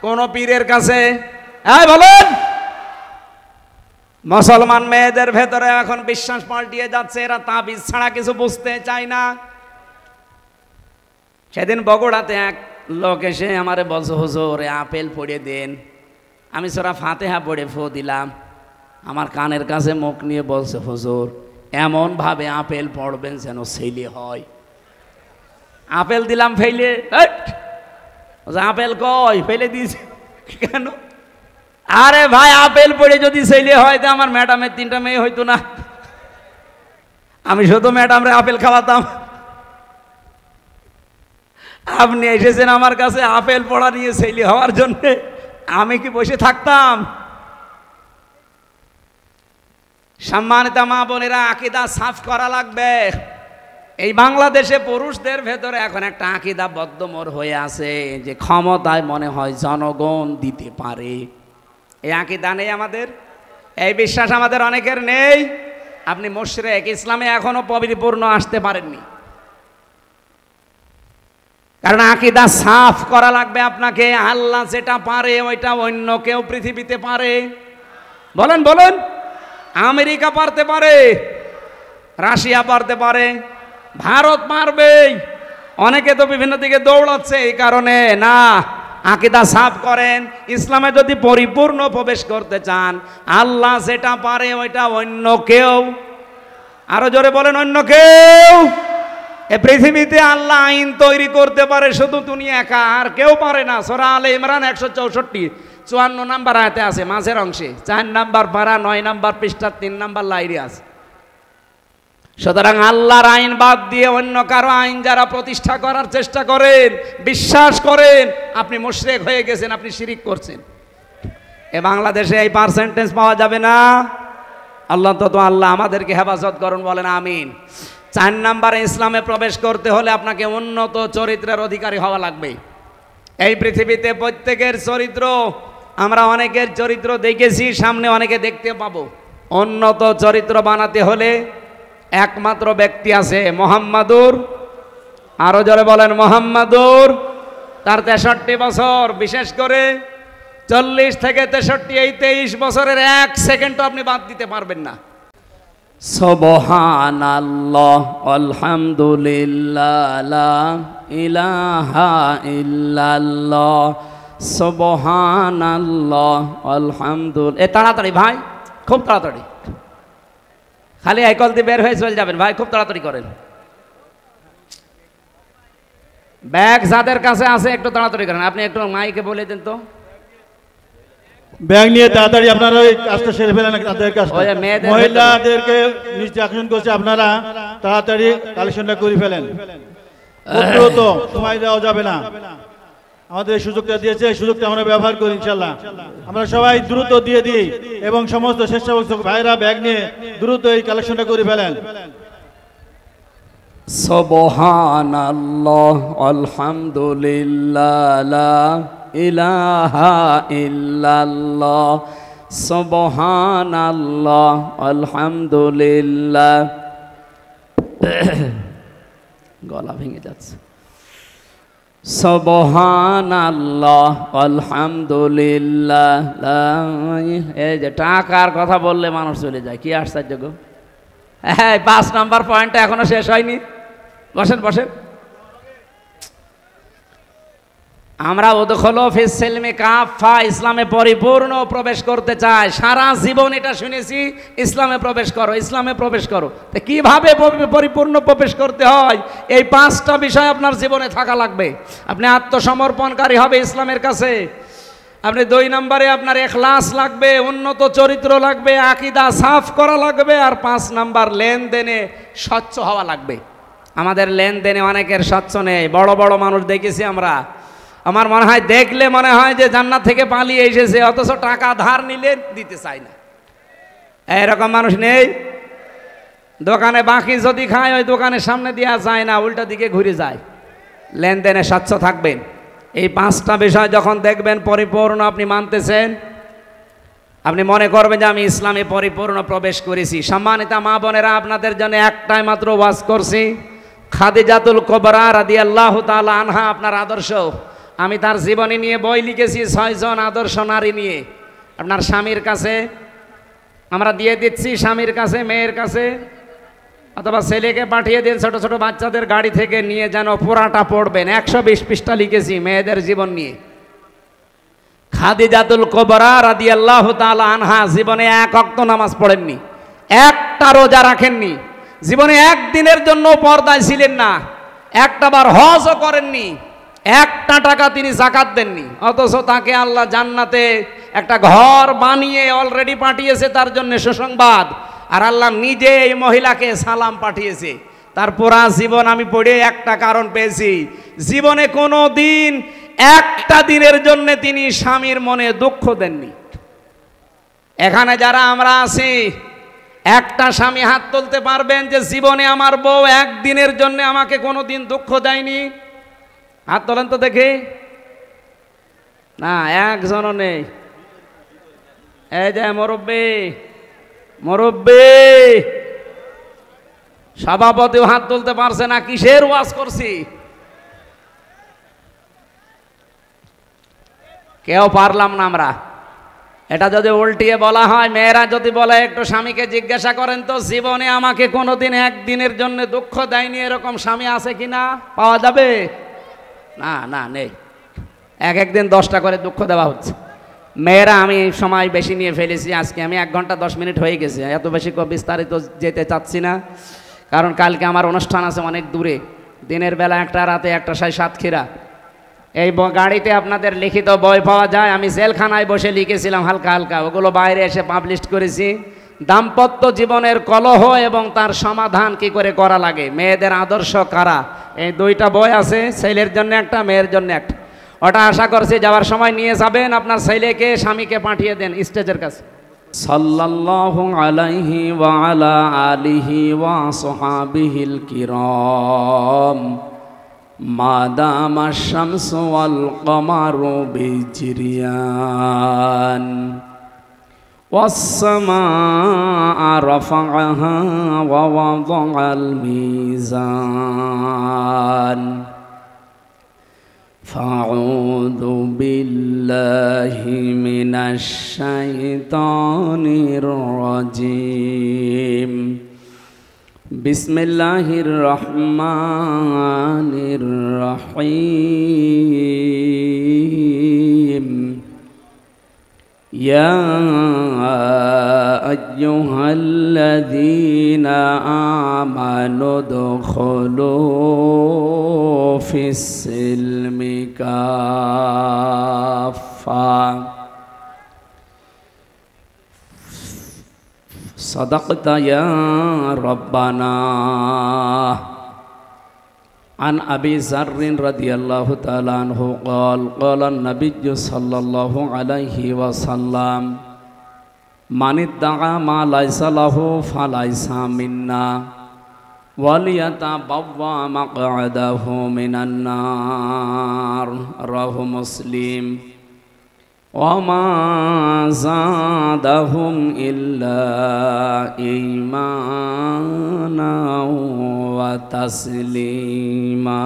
Speaker 1: কোন পীরের কাছে? হ্যাঁ বলেন। মুসলমান মেয়েদের ভেতরে এখন বিশ্বাস পাল্টিয়ে যাচ্ছে, এরা তাবিজ ছাড়া কিছু বুঝতে চায় না। সেদিন বগুড়াতে এক লোক এসে আমারে বলছে, হুজুর আপেল পড়ে দেন। আমি সূরা ফাতিহা পড়ে ফু দিলাম। আমার কানের কাছে মুখ নিয়ে বলছে, হুজুর এমন ভাবে আপেল পড়বেন যেন ছেলে হয়। আপেল দিলাম, ফেলে। আপেল কই? ফেলে দিয়েছে। কেন? আরে ভাই, আপেল পড়ে যদি ছেলে হয় তো আমার ম্যাডামের 3টা মেয়ে হইতো না? আমি শুধু ম্যাডামরে আপেল খাওয়াতাম। আপনি এসেছেন আমার কাছে আপেল পড়া নিয়ে ছেলে হওয়ার জন্য, আমি কি বসে থাকতাম? সম্মানিত মা বোনেরা, আকীদা সাফ করা লাগবে। এই বাংলাদেশে পুরুষদের ভেতরে এখন একটা আকীদা বদ্ধমূল হয়ে আছে যে ক্ষমতায় মনে হয় জনগণ দিতে পারে। এই আকীদা নেই আমাদের, এই বিশ্বাস আমাদের অনেকের নেই। আপনি মুশরিক, ইসলামে এখনো পরিপূর্ণ আসতে পারেননি। কারণ আকীদা সাফ করা লাগবে আপনাকে। আল্লাহ যেটা পারে ওইটা অন্য কেউ পৃথিবীতে পারে? বলেন বলেন। আমেরিকা পারতে পারে, রাশিয়া পারতে পারে, ভারত পারবে। অনেকে তো বিভিন্ন দিকে দৌড়াচ্ছে এই কারণে না। আকীদা সাফ করেন। ইসলামে যদি পরিপূর্ণ প্রবেশ করতে চান, আল্লাহ যেটা পারে ওইটা অন্য কেউ, আরো জোরে বলেন, অন্য কেউ। এ পৃথিবীতে আল্লাহ আইন তৈরি করতে পারে শুধু তুমি একা, আর কেউ পারে না। সূরা আলে ইমরান 164 54 নাম্বার আয়াতে আছে, মাঝের অংশে 4 নাম্বার পারা 9 নাম্বার পৃষ্ঠা 3 নাম্বার লাইনে আছে। সুতরাং আল্লাহর আইন বাদ দিয়ে অন্য কারো আইন যারা প্রতিষ্ঠা করার চেষ্টা করেন, বিশ্বাস করেন, আপনি মুশরিক হয়ে গেছেন, আপনি শিরিক করছেন। এ বাংলাদেশে এই পার্সেন্টেজ পাওয়া যাবে না। আল্লাহ আল্লাহ আমাদেরকে হেফাজত করুন, বলেন আমিন। 4 নাম্বারে ইসলামে প্রবেশ করতে হলে আপনাকে উন্নত চরিত্রের অধিকারী হওয়া লাগবে। এই পৃথিবীতে প্রত্যেকের চরিত্র, আমরা অনেকের চরিত্র দেখেছি, সামনে অনেকে দেখতে পাবো। উন্নত চরিত্র বানাতে হলে একমাত্র ব্যক্তি আছে, মোহাম্মদুর, আরো জোরে বলেন মোহাম্মদুর। তার 63 বছর, বিশেষ করে 40 থেকে 63, এই 23 বছরের 1 সেকেন্ডও আপনি বাদ দিতে পারবেন না। সুবহানাল্লাহ আলহামদুলিল্লাহ লা ইলাহা ইল্লাল্লাহ সুবহানাল্লাহ আলহামদুলিল্লাহ। তাড়াতাড়ি ভাই, খুব তাড়াতাড়ি, খালি আইকল দিয়ে বের হয়ে চলে যাবেন ভাই, খুব তাড়াতাড়ি করেন। ব্যাগ যাদের কাছে আছে একটু তাড়াতাড়ি করেন। আপনি একটু মাইকে বলে দেন তো,
Speaker 2: ব্যাগ নিয়ে তাড়াতাড়ি আপনারা ওই কাজটা সেরে ফেলেন। তাদের কাজটা মহিলাদেরকে নিচে আকর্ষণ করছে, আপনারা তাড়াতাড়ি কালেকশনটা করে ফেলেন। দ্রুত, সময় দেওয়া যাবে না। আমাদের সুযোগটা দিয়েছে, এই সুযোগটা আমরা ব্যবহার করি ইনশাল্লাহ। আমরা সবাই দ্রুত দিয়ে দিই এবং সমস্ত স্বেচ্ছাসেবক ভাইরা ব্যাগ নিয়ে দ্রুত এই কালেকশনটা করে ফেলেন।
Speaker 1: সুবহানাল্লাহ আলহামদুলিল্লাহ লা ইলাহা ইল্লাল্লাহ সুবহানাল্লাহ আলহামদুলিল্লাহ। গলা ভেঙে যাচ্ছে। সুবহানাল্লাহ আলহামদুলিল্লাহ। এই যে টাকার কথা বললে মানুষ চলে যায়, কি আশ্চর্য গো। হ্যাঁ, 5 নাম্বার পয়েন্টটা এখনো শেষ হয়নি। বসেন বসেন। আমরা উদখুলু ফিস সিলমি কাফা, ইসলামে পরিপূর্ণ প্রবেশ করতে চাই। সারা জীবন এটা শুনেছি, ইসলামে প্রবেশ করো, ইসলামে প্রবেশ করো। তো কিভাবে পরিপূর্ণ প্রবেশ করতে হয়, এই 5টা বিষয় আপনার জীবনে থাকা লাগবে। আপনি আত্মসমর্পণকারী হবে ইসলামের কাছে। আপনি 2 নম্বরে আপনার ইখলাস লাগবে, উন্নত চরিত্র লাগবে, আকীদা সাফ করা লাগবে। আর 5 নাম্বার লেনদেনে স্বচ্ছ হওয়া লাগবে। আমাদের লেনদেনে অনেকের স্বচ্ছ নেই। বড় বড় মানুষ দেখেছি আমরা, আমার মনে হয় দেখলে মনে হয় যে জান্নাত থেকে পালিয়ে এসেছে, অথচ টাকা ধার নিলে দিতে চায় না। এরকম মানুষ নেই? দোকানে বাকি যদি খায়, ওই দোকানের সামনে দেওয়া যায় না, উল্টা দিকে ঘুরে যায়। লেনদেনে স্বচ্ছ থাকবেন। এই 5টা বিষয় যখন দেখবেন পরিপূর্ণ আপনি মানতেছেন, আপনি মনে করবেন যে আমি ইসলামে পরিপূর্ণ প্রবেশ করেছি। সম্মানিতা মা বোনেরা, আপনাদের জন্য একটাই মাত্র ওয়াজ করছি। খাদিজাতুল কুবরা রাদিয়াল্লাহু তাআলা আনহা আপনার আদর্শ। আমি তার জীবনী নিয়ে বই লিখেছি, 6 জন আদর্শ নারী নিয়ে। আপনার স্বামীর কাছে আমরা দিয়ে দিচ্ছি, স্বামীর কাছে, মেয়ের কাছে, অথবা ছেলেকে পাঠিয়ে দিন, ছোট ছোট বাচ্চাদের গাড়ি থেকে নিয়ে যেন পুরাটা পড়বেন। 120 পৃষ্ঠা লিখেছি মেয়েদের জীবন নিয়ে। খাদিজাতুল কুবরা রাদিয়াল্লাহু তাআলা আনহা জীবনে 1 ওয়াক্ত নামাজ পড়েননি, একটা রোজা রাখেননি, জীবনে 1 দিনের জন্য পর্দায় ছিলেন না, একটা বার হজও করেননি, 1টা টাকা তিনি যাকাত দেননি। অথচ তাকে আল্লাহ জান্নাতে একটা ঘর বানিয়ে অলরেডি পাঠিয়েছে, তার জন্য সুসংবাদ। আর আল্লাহ নিজে এই মহিলাকে সালাম পাঠিয়েছে। তার পুরা জীবন আমি পড়ে একটা কারণ পেয়েছি, জীবনে কোনো দিন 1টা দিনের জন্য তিনি স্বামীর মনে দুঃখ দেননি। এখানে যারা আমরা আছি, একটা স্বামী হাত তুলতে পারবেন যে জীবনে আমার বউ 1 দিনের জন্য আমাকে কোনো দিন দুঃখ দেয়নি? হাত তোলেন তো দেখি। না, একজনও নেই। এই যে মুরব্বী, মুরব্বী সভাপতিও হাত তুলতে পারছে না। কিসের ওয়াজ করছি? কেউ পারলাম না আমরা। এটা যদি উল্টিয়ে বলা হয়, মেয়েরা যদি বলে একটু স্বামীকে জিজ্ঞাসা করেন তো, জীবনে আমাকে কোনোদিন 1 দিনের জন্য দুঃখ দেয়নি, এরকম স্বামী আছে কিনা? পাওয়া যাবে? না না, নেই। এক দিন 10টা করে দুঃখ দেওয়া হচ্ছে। মেয়েরা, আমি সময় বেশি নিয়ে ফেলেছি আজকে, আমি 1 ঘন্টা 10 মিনিট হয়ে গেছে, এত বেশি বিস্তারিত যেতে চাচ্ছি না, কারণ কালকে আমার অনুষ্ঠান আছে অনেক দূরে, দিনের বেলা একটা, রাতে একটা, সাতক্ষীরা। এই গাড়িতে আপনাদের লিখিত বই পাওয়া যায়, আমি জেলখানায় বসে লিখেছিলাম হালকা হালকা, ওগুলো বাইরে এসে পাবলিশ করেছি। দাম্পত্য জীবনের কলহ এবং তার সমাধান কি করে করা লাগে, মেয়েদের আদর্শ কারা, এই দুইটা বই আছে, ছেলের জন্য একটা, মেয়ের জন্য একটা। ওটা আশা করছি যাওয়ার সময় নিয়ে যাবেন, আপনার ছেলেকে স্বামীকে পাঠিয়ে দেন স্টেজের কাছে। সাল্লাল্লাহু আলাইহি ওয়া আলা আলিহি ওয়া সাহবিহিল কিরাম মাদামা শামসু ওয়াল কমারু বিজরিয়ান والسماء رفعها ووضع الميزان فأعوذ بالله من الشيطان الرجيم بسم الله الرحمن الرحيم يا أيها الذين آمنوا ادخلوا في السلم كافة صدقت يا ربنا عن أبي ذر رضي الله تعالى عنه قال قال النبي صلى الله عليه وسلم من ادعى ما ليس له فليس منا وليتبوأ مقعده من النار رواه مسلم وما زادهم إلا إيمانا وتسليما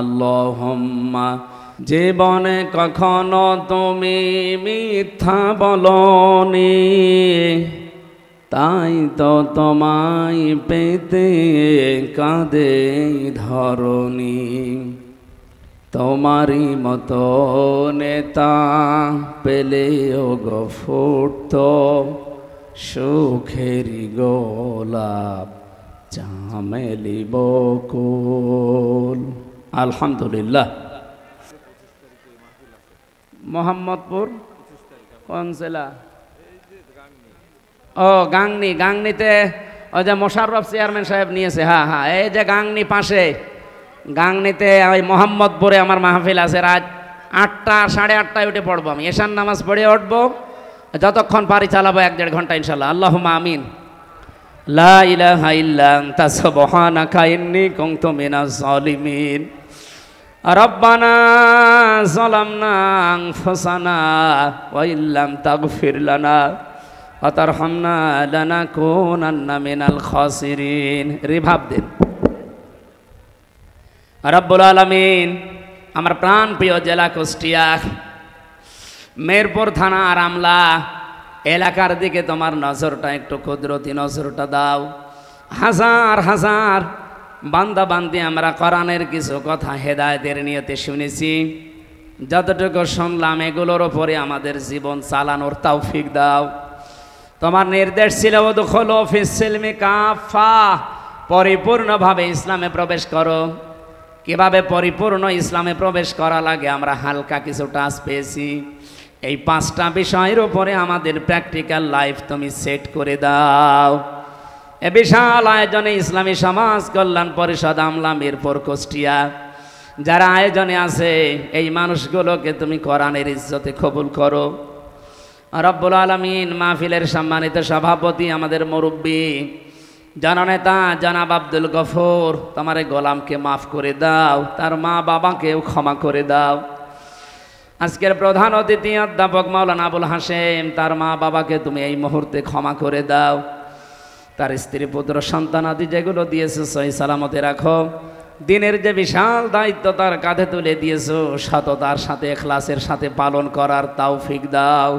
Speaker 1: اللهم জীবনে কখনো তুমি মিথ্যা বলনি, তাই তো তোমায় পেতে কাঁদে ধরণী। তোমারই মতো নেতা পেলেও গো ফুটত সুখেরি গোলাপ চামেলি বকুল। আলহামদুলিল্লাহ। মোহাম্মদপুর কোন জেলা? ও গাংনি, গাংনিতে ওই যে মোশাররফ চেয়ারম্যান সাহেব নিয়েছে। হ্যাঁ হ্যাঁ, এই যে গাংনি পাশে, গাংনিতে ওই মোহাম্মদপুরে আমার মাহফিল আছে। রাত 8টা 8:30টায় উঠে পড়বো আমি, এশার নামাজ পড়ে উঠবো, যতক্ষণ পারি চালাবো 1-1.5 ঘন্টা ইনশাল্লাহ। আল্লাহুম্মা আমিন। লা ইলাহা ইল্লা আনতা সুবহানাকা ইন্নী কুনতু মিনাজ জালিমিন। রব্বানা যালামনা আনফুসানা ওয়া ইল্লাম তাগফির লানা ওয়া তারহামনা লানাকুনান্না মিনাল খাসিরিন। রিভাব দিন। রব্বুল আলামিন, আমার প্রাণ প্রিয় জেলা কুষ্টিয়া, মেরপুর থানা রামলা এলাকার দিকে তোমার নজরটা একটু কুদরতি নজরটা দাও। হাজার হাজার বান্দা বান্দি আমরা কোরআনের কিছু কথা হেদায়েতের নিয়তে শুনেছি, যতটুকু শুনলাম এগুলোর ওপরে আমাদের জীবন চালানোর তৌফিক দাও। তোমার নির্দেশ ছিল উদখুলু ফিস সিলমি কাফা, পরিপূর্ণভাবে ইসলামে প্রবেশ করো। কিভাবে পরিপূর্ণ ইসলামে প্রবেশ করা লাগে আমরা হালকা কিছু টাচ পেয়েছি। এই 5টা বিষয়ের উপরে আমাদের প্র্যাকটিক্যাল লাইফ তুমি সেট করে দাও। এ বিশাল আয়োজনে ইসলামী সমাজ কল্যাণ পরিষদ আমলা মিরপুর কুষ্টিয়া যারা আয়োজনে আছে, এই মানুষগুলোকে তুমি কোরআনের ইজ্জতে কবুল করো। রব্বুল আলামিন, মাহফিলের সম্মানিত সভাপতি আমাদের মুরব্বী জননেতা জনাব আব্দুল গফুর, তোমার গোলামকে মাফ করে দাও, তার মা বাবাকেও ক্ষমা করে দাও। আজকের প্রধান অতিথি অধ্যাপক মাওলানা আবুল হাশেম, তার মা বাবাকে তুমি এই মুহূর্তে ক্ষমা করে দাও। তার স্ত্রী পুত্র সন্তান আদি যেগুলো দিয়েছো সহি সালামতে রাখো। দিনের যে বিশাল দায়িত্ব তার কাঁধে তুলে দিয়েছো, সততার সাথে ইখলাসের সাথে পালন করার তৌফিক দাও।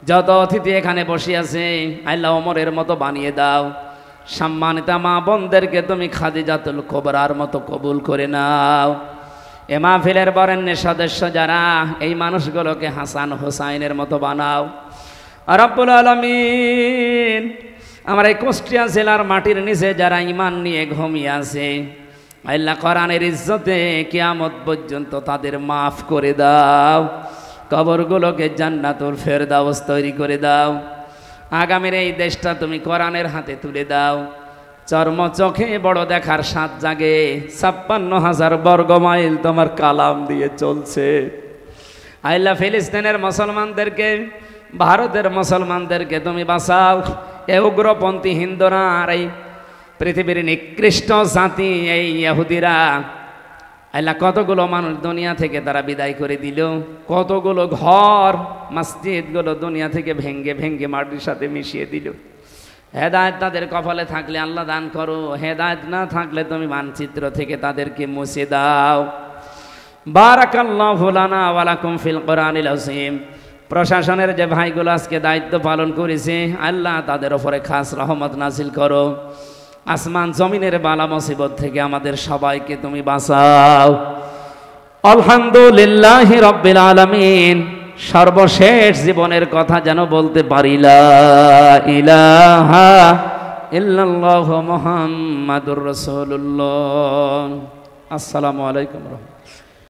Speaker 1: যত অতিথি এখানে বসে আছে আল্লাহ ওমরের মতো বানিয়ে দাও। সম্মানিতা মা বোনদেরকে তুমি খাদিজাতুল কুবরার মতো কবুল করে নাও। এ মাহফিলের বরেণ্য সদস্য যারা, এই মানুষগুলোকে হাসান হোসাইনের মতো বানাও। রব্বুল আলামিন, আমার এই কুষ্টিয়া জেলার মাটির নিচে যারা ঈমান নিয়ে ঘুমিয়ে আছে, আল্লাহ কোরআনের ইজ্জতে কিয়ামত পর্যন্ত তাদের মাফ করে দাও, কবরগুলোকে জান্নাতুল ফেরদাউস তৈরি করে দাও। আগামীর এই দেশটা তুমি কোরআনের হাতে তুলে দাও। চর্ম চোখে বড় দেখার স্বাদ জাগে, 56,000 বর্গ মাইল তোমার কালাম দিয়ে চলছে। আল্লাহ ফিলিস্তিনের মুসলমানদেরকে, ভারতের মুসলমানদেরকে তুমি বাঁচাও। এ উগ্রপন্থী হিন্দুরা আর এই পৃথিবীর নিকৃষ্ট জাতি এই ইহুদিরা, আল্লাহ কতগুলো মানুষ দুনিয়া থেকে তারা বিদায় করে দিল, কতগুলো ঘর মসজিদগুলো দুনিয়া থেকে ভেঙ্গে ভেঙ্গে মাটির সাথে মিশিয়ে দিল। হেদায়েত তাদের কপালে থাকলে আল্লাহ দান করো, হেদায়েত না থাকলে তুমি মানচিত্র থেকে তাদেরকে মুছে দাও। বারাকাল্লাহু লানা ওয়া লাকুম ফিল কোরআনিল আযীম। প্রশাসনের যে ভাইগুলো আজকে দায়িত্ব পালন করেছে, আল্লাহ তাদের উপরে খাস রহমত নাজিল করো। আসমান জমিনের বালা মুসিবত থেকে আমাদের সবাইকে তুমি বাঁচাও। আলহামদুলিল্লাহি রাব্বিল আলামিন। সর্বশেষ জীবনের কথা যেন বলতে পারি, লা ইলাহা ইল্লাল্লাহু মুহাম্মাদুর রাসূলুল্লাহ। আসসালামু আলাইকুম।